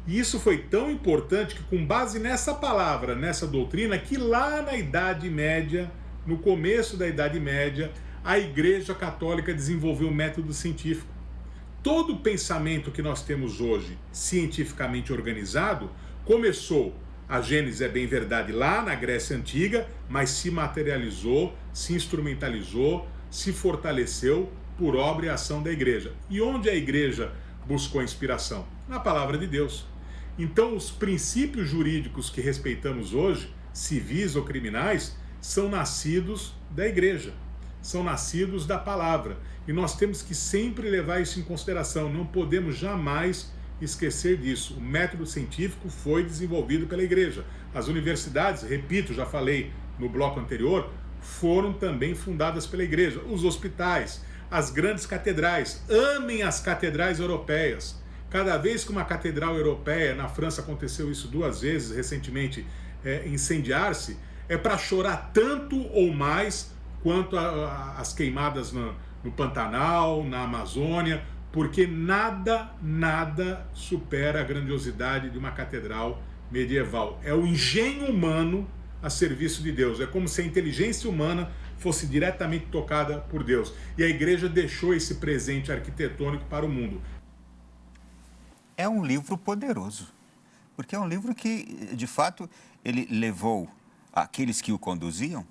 E isso foi tão importante que, com base nessa palavra, nessa doutrina, que lá na Idade Média, no começo da Idade Média, a Igreja Católica desenvolveu um método científico. Todo o pensamento que nós temos hoje, cientificamente organizado, começou, a Gênese é bem verdade, lá na Grécia Antiga, mas se materializou, se instrumentalizou, se fortaleceu por obra e ação da igreja. E onde a igreja buscou inspiração? Na palavra de Deus. Então, os princípios jurídicos que respeitamos hoje, civis ou criminais, são nascidos da igreja, são nascidos da palavra. E nós temos que sempre levar isso em consideração, não podemos jamais esquecer disso. O método científico foi desenvolvido pela igreja. As universidades, repito, já falei no bloco anterior, foram também fundadas pela igreja. Os hospitais, as grandes catedrais, amem as catedrais europeias. Cada vez que uma catedral europeia, na França aconteceu isso 2 vezes recentemente, incendiar-se, é para chorar tanto ou mais quanto as queimadas no Pantanal, na Amazônia, porque nada supera a grandiosidade de uma catedral medieval. É o engenho humano a serviço de Deus. É como se a inteligência humana fosse diretamente tocada por Deus. E a igreja deixou esse presente arquitetônico para o mundo. É um livro poderoso, porque é um livro que, de fato, ele levou aqueles que o conduziam,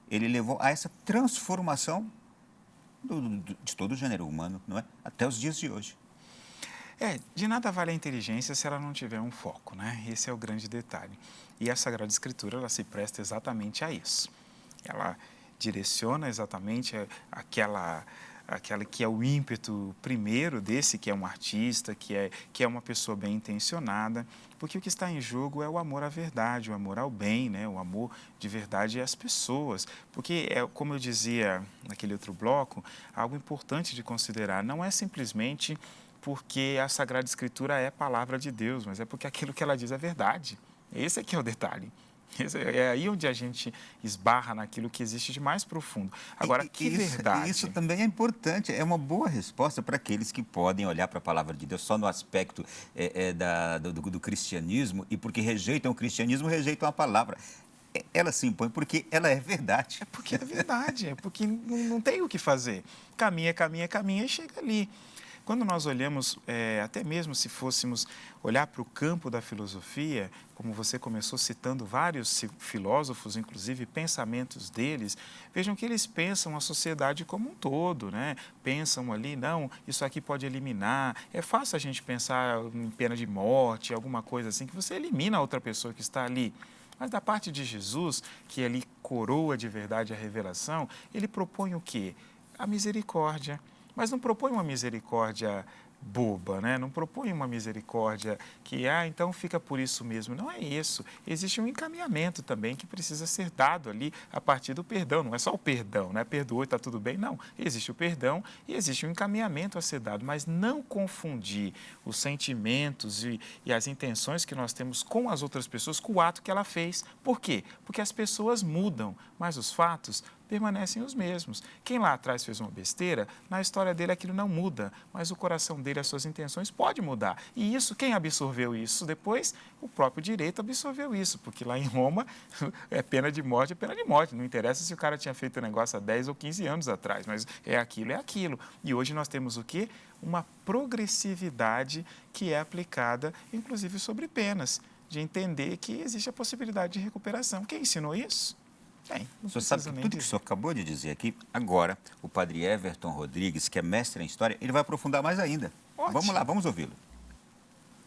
ele levou a essa transformação de todo o gênero humano, não é? Até os dias de hoje. De nada vale a inteligência se ela não tiver um foco, né? Esse é o grande detalhe. E a Sagrada Escritura, ela se presta exatamente a isso. Ela direciona exatamente aquela que é o ímpeto primeiro desse que é um artista, que é uma pessoa bem intencionada, porque o que está em jogo é o amor à verdade, o amor ao bem, né? O amor de verdade às pessoas. Porque, como eu dizia naquele outro bloco, algo importante de considerar, não é simplesmente porque a Sagrada Escritura é a palavra de Deus, mas é porque aquilo que ela diz é verdade. Esse aqui é o detalhe. É aí onde a gente esbarra naquilo que existe de mais profundo. Agora, que verdade. Isso também é importante, é uma boa resposta para aqueles que podem olhar para a palavra de Deus só no aspecto do cristianismo e porque rejeitam o cristianismo, rejeitam a palavra. Ela se impõe porque ela é verdade. É porque é verdade, é porque não tem o que fazer. Caminha, caminha, caminha e chega ali. Quando nós olhamos, até mesmo se fôssemos olhar para o campo da filosofia, como você começou citando vários filósofos, inclusive pensamentos deles, vejam que eles pensam a sociedade como um todo, né? Pensam ali, não, isso aqui pode eliminar. É fácil a gente pensar em pena de morte, alguma coisa assim, que você elimina a outra pessoa que está ali. Mas da parte de Jesus, que ele coroa de verdade a revelação, ele propõe o quê? A misericórdia. Mas não propõe uma misericórdia boba, né? Não propõe uma misericórdia que, então fica por isso mesmo. Não é isso. Existe um encaminhamento também que precisa ser dado ali a partir do perdão. Não é só o perdão, né? Perdoou e está tudo bem. Não. Existe o perdão e existe um encaminhamento a ser dado. Mas não confundir os sentimentos e as intenções que nós temos com as outras pessoas com o ato que ela fez. Por quê? Porque as pessoas mudam, mas os fatos permanecem os mesmos. Quem lá atrás fez uma besteira, na história dele aquilo não muda, mas o coração dele, as suas intenções pode mudar. E isso, quem absorveu isso depois? O próprio direito absorveu isso, porque lá em Roma é pena de morte. Não interessa se o cara tinha feito o negócio há 10 ou 15 anos atrás, mas é aquilo. E hoje nós temos o quê? Uma progressividade que é aplicada, inclusive, sobre penas, de entender que existe a possibilidade de recuperação. Quem ensinou isso? O senhor sabe que tudo que o senhor acabou de dizer aqui, agora, o padre Everton Rodrigues, que é mestre em História, ele vai aprofundar mais ainda. Ótimo. Vamos lá, vamos ouvi-lo.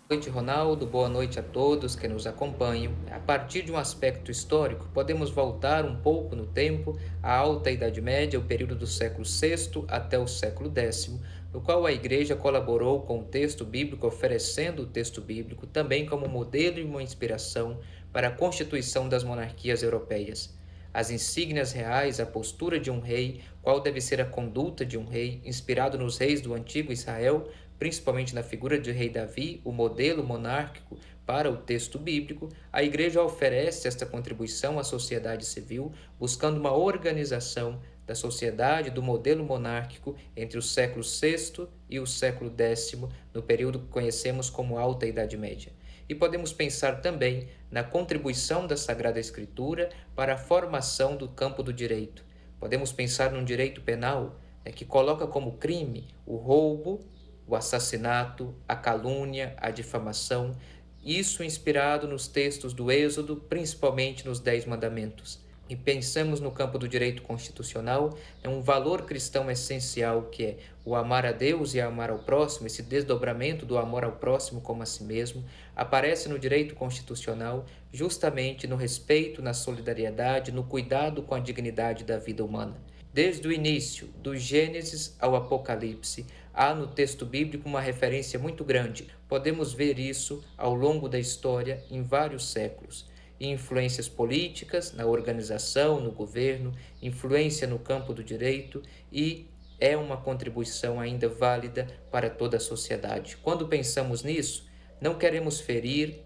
Boa noite, Ronaldo. Boa noite a todos que nos acompanham. A partir de um aspecto histórico, podemos voltar um pouco no tempo à Alta Idade Média, o período do século VI até o século X, no qual a Igreja colaborou com o texto bíblico, oferecendo o texto bíblico também como modelo e uma inspiração para a constituição das monarquias europeias. As insígnias reais, a postura de um rei, qual deve ser a conduta de um rei, inspirado nos reis do antigo Israel, principalmente na figura de rei Davi, o modelo monárquico para o texto bíblico, a Igreja oferece esta contribuição à sociedade civil, buscando uma organização da sociedade do modelo monárquico entre o século VI e o século X, no período que conhecemos como Alta Idade Média. E podemos pensar também na contribuição da Sagrada Escritura para a formação do campo do direito. Podemos pensar num direito penal, que coloca como crime o roubo, o assassinato, a calúnia, a difamação, isso inspirado nos textos do Êxodo, principalmente nos 10 Mandamentos. E pensamos no campo do direito constitucional, um valor cristão essencial que é o amar a Deus e amar ao próximo, esse desdobramento do amor ao próximo como a si mesmo, aparece no direito constitucional justamente no respeito, na solidariedade, no cuidado com a dignidade da vida humana. Desde o início, do Gênesis ao Apocalipse, há no texto bíblico uma referência muito grande. Podemos ver isso ao longo da história em vários séculos. Influências políticas, na organização, no governo, influência no campo do direito e é uma contribuição ainda válida para toda a sociedade. Quando pensamos nisso, não queremos ferir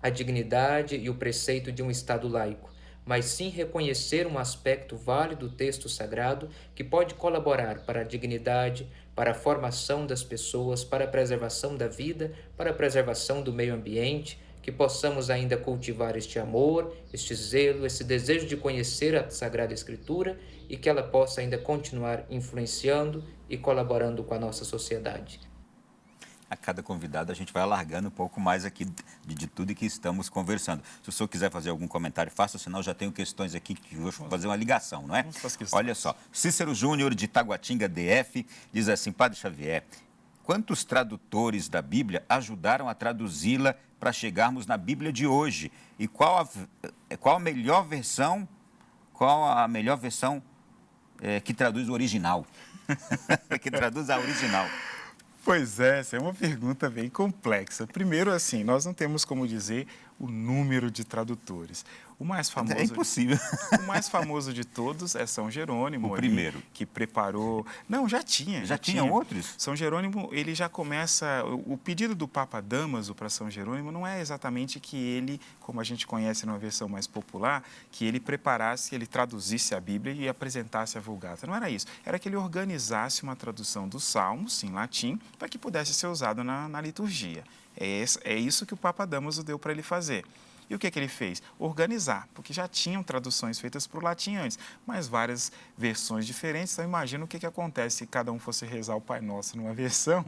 a dignidade e o preceito de um Estado laico, mas sim reconhecer um aspecto válido do texto sagrado que pode colaborar para a dignidade, para a formação das pessoas, para a preservação da vida, para a preservação do meio ambiente, que possamos ainda cultivar este amor, este zelo, esse desejo de conhecer a Sagrada Escritura e que ela possa ainda continuar influenciando e colaborando com a nossa sociedade. A cada convidado a gente vai alargando um pouco mais aqui de tudo que estamos conversando. Se o senhor quiser fazer algum comentário, faça, senão já tenho questões aqui que eu vou fazer uma ligação, não é? Olha só, Cícero Júnior de Taguatinga, DF, diz assim: Padre Xavier, quantos tradutores da Bíblia ajudaram a traduzi-la para chegarmos na Bíblia de hoje? E qual a melhor versão que traduz o original? Que traduz a original. Pois é, essa é uma pergunta bem complexa. Primeiro, assim, nós não temos como dizer o número de tradutores. O mais famoso, É impossível. O mais famoso de todos é São Jerônimo. O primeiro. Que preparou... Não, já tinha. Já tinham outros? São Jerônimo, ele já começa... O pedido do Papa Damaso para São Jerônimo não é exatamente que ele, como a gente conhece numa versão mais popular, que ele preparasse, ele traduzisse a Bíblia e apresentasse a Vulgata. Não era isso. Era que ele organizasse uma tradução dos Salmos, em latim, para que pudesse ser usado na liturgia. É isso que o Papa Damaso deu para ele fazer. E o que ele fez? Organizar, porque já tinham traduções feitas para o latim antes, mas várias versões diferentes. Então, imagina o que acontece se cada um fosse rezar o Pai Nosso numa versão,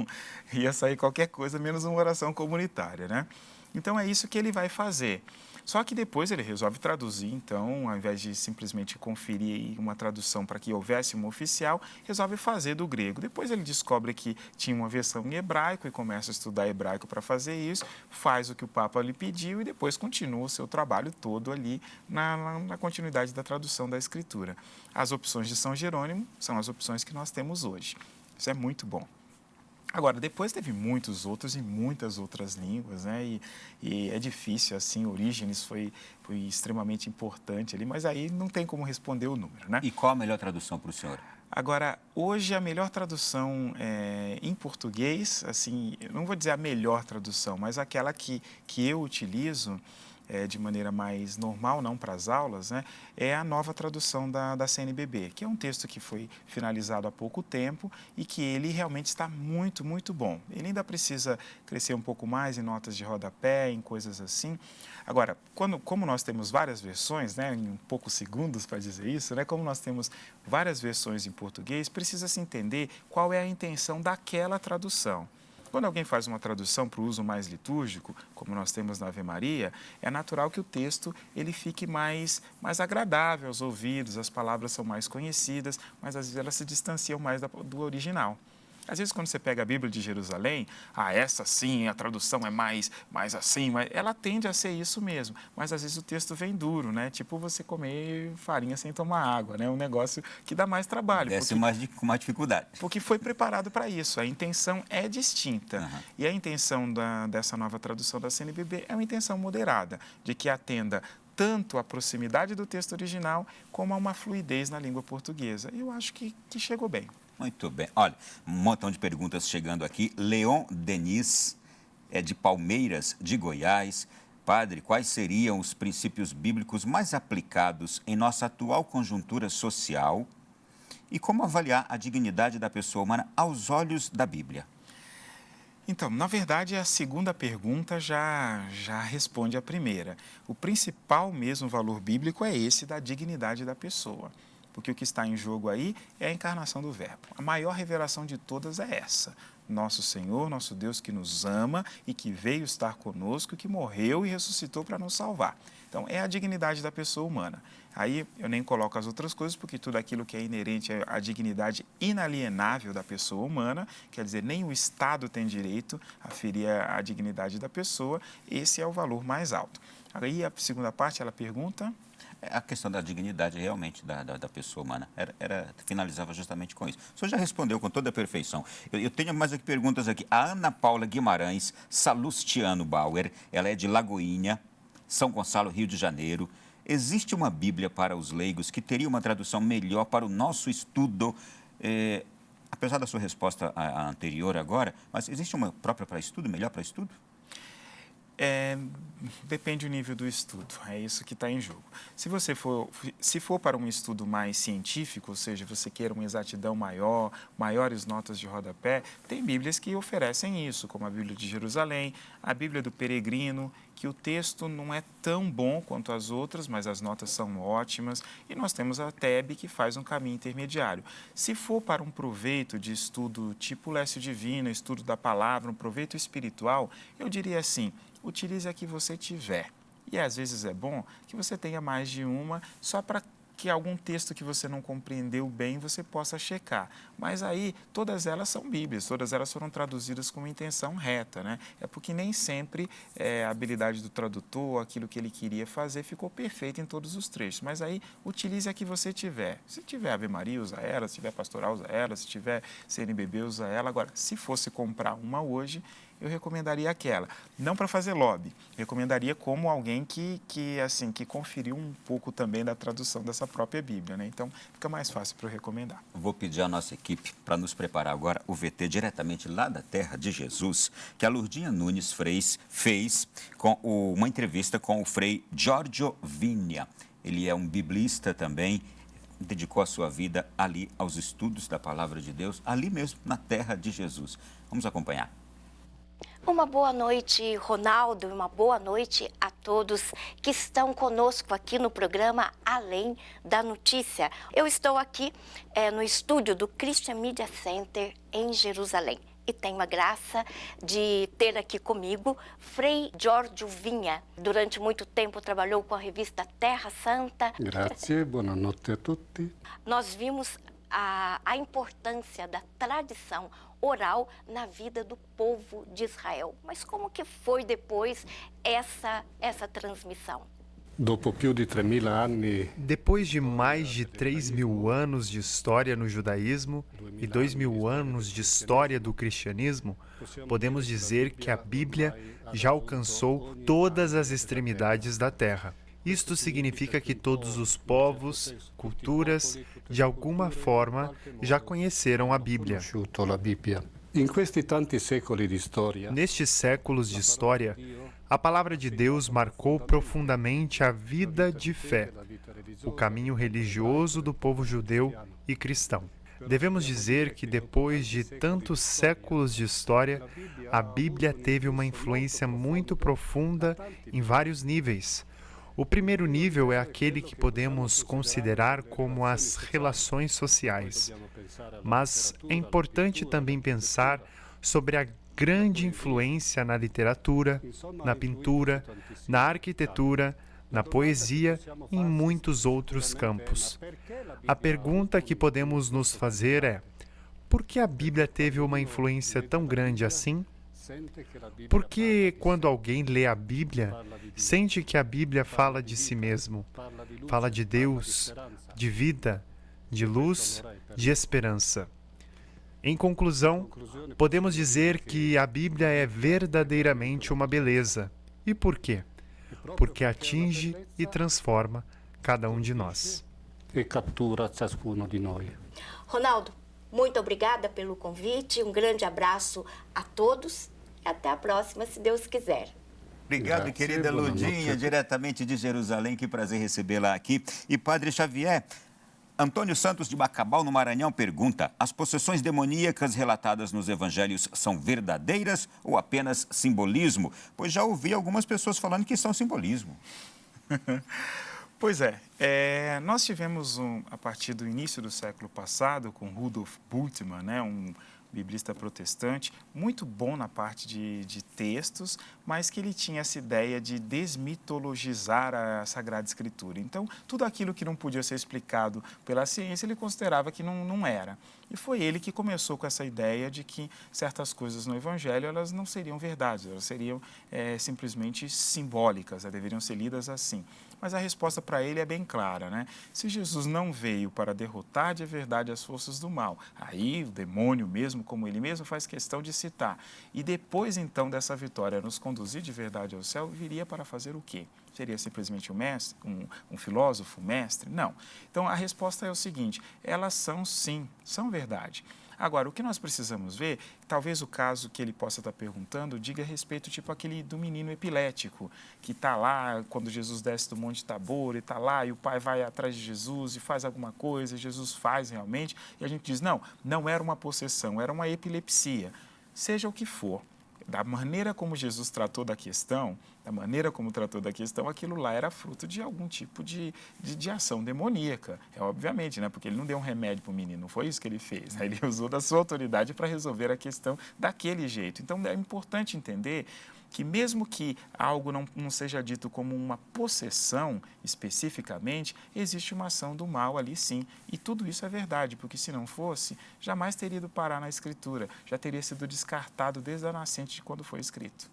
ia sair qualquer coisa menos uma oração comunitária, né? Então, é isso que ele vai fazer. Só que depois ele resolve traduzir, então, ao invés de simplesmente conferir uma tradução para que houvesse uma oficial, resolve fazer do grego. Depois ele descobre que tinha uma versão em hebraico e começa a estudar hebraico para fazer isso, faz o que o Papa lhe pediu e depois continua o seu trabalho todo ali na continuidade da tradução da Escritura. As opções de São Jerônimo são as opções que nós temos hoje. Isso é muito bom. Agora, depois teve muitos outros e muitas outras línguas, né? E é difícil, assim, Orígenes foi extremamente importante ali, mas aí não tem como responder o número, né? E qual a melhor tradução para o senhor? Agora, hoje a melhor tradução em português, assim, eu não vou dizer a melhor tradução, mas aquela que eu utilizo de maneira mais normal, não para as aulas, né, é a nova tradução da CNBB, que é um texto que foi finalizado há pouco tempo e que ele realmente está muito, muito bom. Ele ainda precisa crescer um pouco mais em notas de rodapé, em coisas assim. Agora, como nós temos várias versões, né, em poucos segundos para dizer isso, né, como nós temos várias versões em português, precisa se entender qual é a intenção daquela tradução. Quando alguém faz uma tradução para o uso mais litúrgico, como nós temos na Ave Maria, é natural que o texto ele fique mais agradável aos ouvidos, as palavras são mais conhecidas, mas às vezes elas se distanciam mais do original. Às vezes, quando você pega a Bíblia de Jerusalém, essa sim, a tradução é mais assim, ela tende a ser isso mesmo, mas às vezes o texto vem duro, né? Tipo você comer farinha sem tomar água, né? Um negócio que dá mais trabalho. Desce com mais dificuldade. Porque foi preparado para isso, a intenção é distinta. Uhum. E a intenção dessa nova tradução da CNBB é uma intenção moderada, de que atenda tanto à proximidade do texto original como a uma fluidez na língua portuguesa. Eu acho que chegou bem. Muito bem. Olha, um montão de perguntas chegando aqui. Leon Denis, é de Palmeiras, de Goiás. Padre, quais seriam os princípios bíblicos mais aplicados em nossa atual conjuntura social e como avaliar a dignidade da pessoa humana aos olhos da Bíblia? Então, na verdade, a segunda pergunta já responde à primeira. O principal mesmo valor bíblico é esse da dignidade da pessoa. Porque o que está em jogo aí é a encarnação do Verbo. A maior revelação de todas é essa. Nosso Senhor, nosso Deus que nos ama e que veio estar conosco, que morreu e ressuscitou para nos salvar. Então, é a dignidade da pessoa humana. Aí eu nem coloco as outras coisas, porque tudo aquilo que é inerente à dignidade inalienável da pessoa humana, quer dizer, nem o Estado tem direito a ferir a dignidade da pessoa, esse é o valor mais alto. Aí a segunda parte, ela pergunta... A questão da dignidade realmente da pessoa humana. Finalizava justamente com isso. O senhor já respondeu com toda a perfeição. Eu tenho mais aqui perguntas aqui. A Ana Paula Guimarães Salustiano Bauer, ela é de Lagoinha, São Gonçalo, Rio de Janeiro. Existe uma Bíblia para os leigos que teria uma tradução melhor para o nosso estudo? Apesar da sua resposta anterior agora, mas existe uma própria para estudo, melhor para estudo? Depende do nível do estudo, é isso que está em jogo. Se for para um estudo mais científico, ou seja, você queira uma exatidão maior, maiores notas de rodapé, tem Bíblias que oferecem isso, como a Bíblia de Jerusalém, a Bíblia do Peregrino, que o texto não é tão bom quanto as outras, mas as notas são ótimas, e nós temos a TEB, que faz um caminho intermediário. Se for para um proveito de estudo tipo Lécio Divina, estudo da palavra, um proveito espiritual, eu diria assim, utilize a que você tiver. E às vezes é bom que você tenha mais de uma, só para que algum texto que você não compreendeu bem você possa checar. Mas aí todas elas são Bíblias, todas elas foram traduzidas com uma intenção reta, né? É porque nem sempre a habilidade do tradutor, aquilo que ele queria fazer, ficou perfeito em todos os trechos. Mas aí utilize a que você tiver. Se tiver Ave Maria, usa ela. Se tiver Pastoral, usa ela. Se tiver CNBB, usa ela. Agora, se fosse comprar uma hoje, eu recomendaria aquela. Não para fazer lobby, recomendaria como alguém que conferiu um pouco também da tradução dessa própria Bíblia, né? Então, fica mais fácil para eu recomendar. Vou pedir à nossa equipe para nos preparar agora o VT diretamente lá da terra de Jesus, que a Lourdinha Nunes fez com uma entrevista com o Frei Giorgio Vigna. Ele é um biblista também, dedicou a sua vida ali aos estudos da Palavra de Deus, ali mesmo, na terra de Jesus. Vamos acompanhar. Uma boa noite, Ronaldo, e uma boa noite a todos que estão conosco aqui no programa Além da Notícia. Eu estou aqui no estúdio do Christian Media Center em Jerusalém. E tenho a graça de ter aqui comigo Frei Giorgio Vigna. Durante muito tempo trabalhou com a revista Terra Santa. Grazie, buonanotte a tutti. Nós vimos a importância da tradição oral na vida do povo de Israel. Mas como que foi depois essa transmissão? Depois de mais de 3.000 anos de história no judaísmo e 2.000 anos de história do cristianismo, podemos dizer que a Bíblia já alcançou todas as extremidades da terra. Isto significa que todos os povos, culturas, de alguma forma, já conheceram a Bíblia. Nestes séculos de história, a palavra de Deus marcou profundamente a vida de fé, o caminho religioso do povo judeu e cristão. Devemos dizer que depois de tantos séculos de história, a Bíblia teve uma influência muito profunda em vários níveis. O primeiro nível é aquele que podemos considerar como as relações sociais. Mas é importante também pensar sobre a grande influência na literatura, na pintura, na arquitetura, na poesia e em muitos outros campos. A pergunta que podemos nos fazer é: por que a Bíblia teve uma influência tão grande assim? Porque quando alguém lê a Bíblia, sente que a Bíblia fala de si mesmo, fala de Deus, de vida, de luz, de esperança. Em conclusão, podemos dizer que a Bíblia é verdadeiramente uma beleza. E por quê? Porque atinge e transforma cada um de nós. E captura ciascuno di noi. Ronaldo, muito obrigada pelo convite, um grande abraço a todos e até a próxima, se Deus quiser. Obrigado, Grazie, querida Lourdinha, diretamente de Jerusalém, que prazer recebê-la aqui. E Padre Xavier, Antônio Santos de Bacabal, no Maranhão, pergunta: as possessões demoníacas relatadas nos evangelhos são verdadeiras ou apenas simbolismo? Pois já ouvi algumas pessoas falando que são simbolismo. Pois nós tivemos, a partir do início do século passado, com Rudolf Bultmann, né, um biblista protestante, muito bom na parte de textos, mas que ele tinha essa ideia de desmitologizar a Sagrada Escritura. Então, tudo aquilo que não podia ser explicado pela ciência, ele considerava que não era. E foi ele que começou com essa ideia de que certas coisas no Evangelho, elas não seriam verdades, elas seriam simplesmente simbólicas, deveriam ser lidas assim. Mas a resposta para ele é bem clara, né? Se Jesus não veio para derrotar de verdade as forças do mal, aí o demônio mesmo, como ele mesmo faz questão de citar, e depois então dessa vitória nos conduzir de verdade ao céu, viria para fazer o quê? Seria simplesmente um mestre, um filósofo, mestre? Não. Então a resposta é o seguinte: elas são sim, são verdade. Agora, o que nós precisamos ver, talvez o caso que ele possa estar perguntando diga a respeito, tipo aquele do menino epilético, que está lá, quando Jesus desce do Monte Tabor, e está lá, e o pai vai atrás de Jesus e faz alguma coisa, e Jesus faz realmente, e a gente diz, não era uma possessão, era uma epilepsia. Seja o que for, da maneira como Jesus tratou da questão, aquilo lá era fruto de algum tipo de ação demoníaca. Obviamente, né? Porque ele não deu um remédio para o menino, não foi isso que ele fez. Né? Ele usou da sua autoridade para resolver a questão daquele jeito. Então, é importante entender que mesmo que algo não seja dito como uma possessão especificamente, existe uma ação do mal ali sim. E tudo isso é verdade, porque se não fosse, jamais teria ido parar na Escritura, já teria sido descartado desde a nascente de quando foi escrito.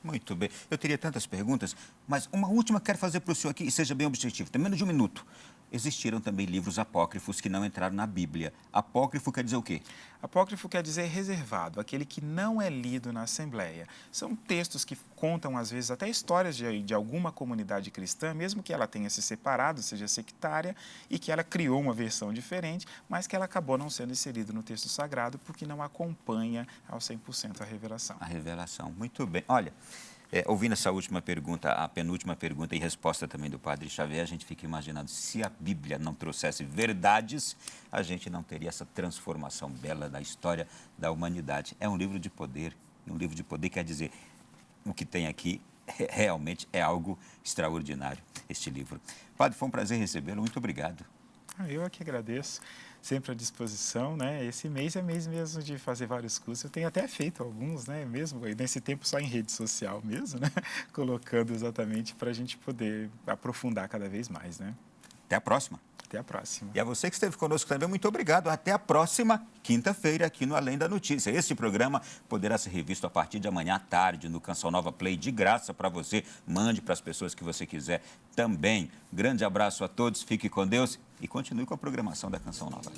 Muito bem. Eu teria tantas perguntas, mas uma última quero fazer para o senhor aqui e seja bem objetivo. Tem menos de um minuto. existiram também livros apócrifos que não entraram na Bíblia. Apócrifo quer dizer o quê? Apócrifo quer dizer reservado, aquele que não é lido na Assembleia. São textos que contam, às vezes, até histórias de alguma comunidade cristã, mesmo que ela tenha se separado, seja sectária, e que ela criou uma versão diferente, mas que ela acabou não sendo inserida no texto sagrado porque não acompanha ao 100% a revelação. A revelação, muito bem. Olha, ouvindo essa última pergunta, a penúltima pergunta e resposta também do Padre Xavier, a gente fica imaginando, se a Bíblia não trouxesse verdades, a gente não teria essa transformação bela da história da humanidade. É um livro de poder, quer dizer, o que tem aqui realmente é algo extraordinário, este livro. Padre, foi um prazer recebê-lo, muito obrigado. Eu é que agradeço, sempre à disposição, né? Esse mês é mês mesmo de fazer vários cursos, eu tenho até feito alguns, né? Mesmo nesse tempo só em rede social mesmo, né? Colocando exatamente para a gente poder aprofundar cada vez mais, né? Até a próxima. Até a próxima. E a você que esteve conosco também, muito obrigado. Até a próxima quinta-feira aqui no Além da Notícia. Este programa poderá ser revisto a partir de amanhã à tarde no Canção Nova Play, de graça para você. Mande para as pessoas que você quiser também. Grande abraço a todos, fique com Deus e continue com a programação da Canção Nova.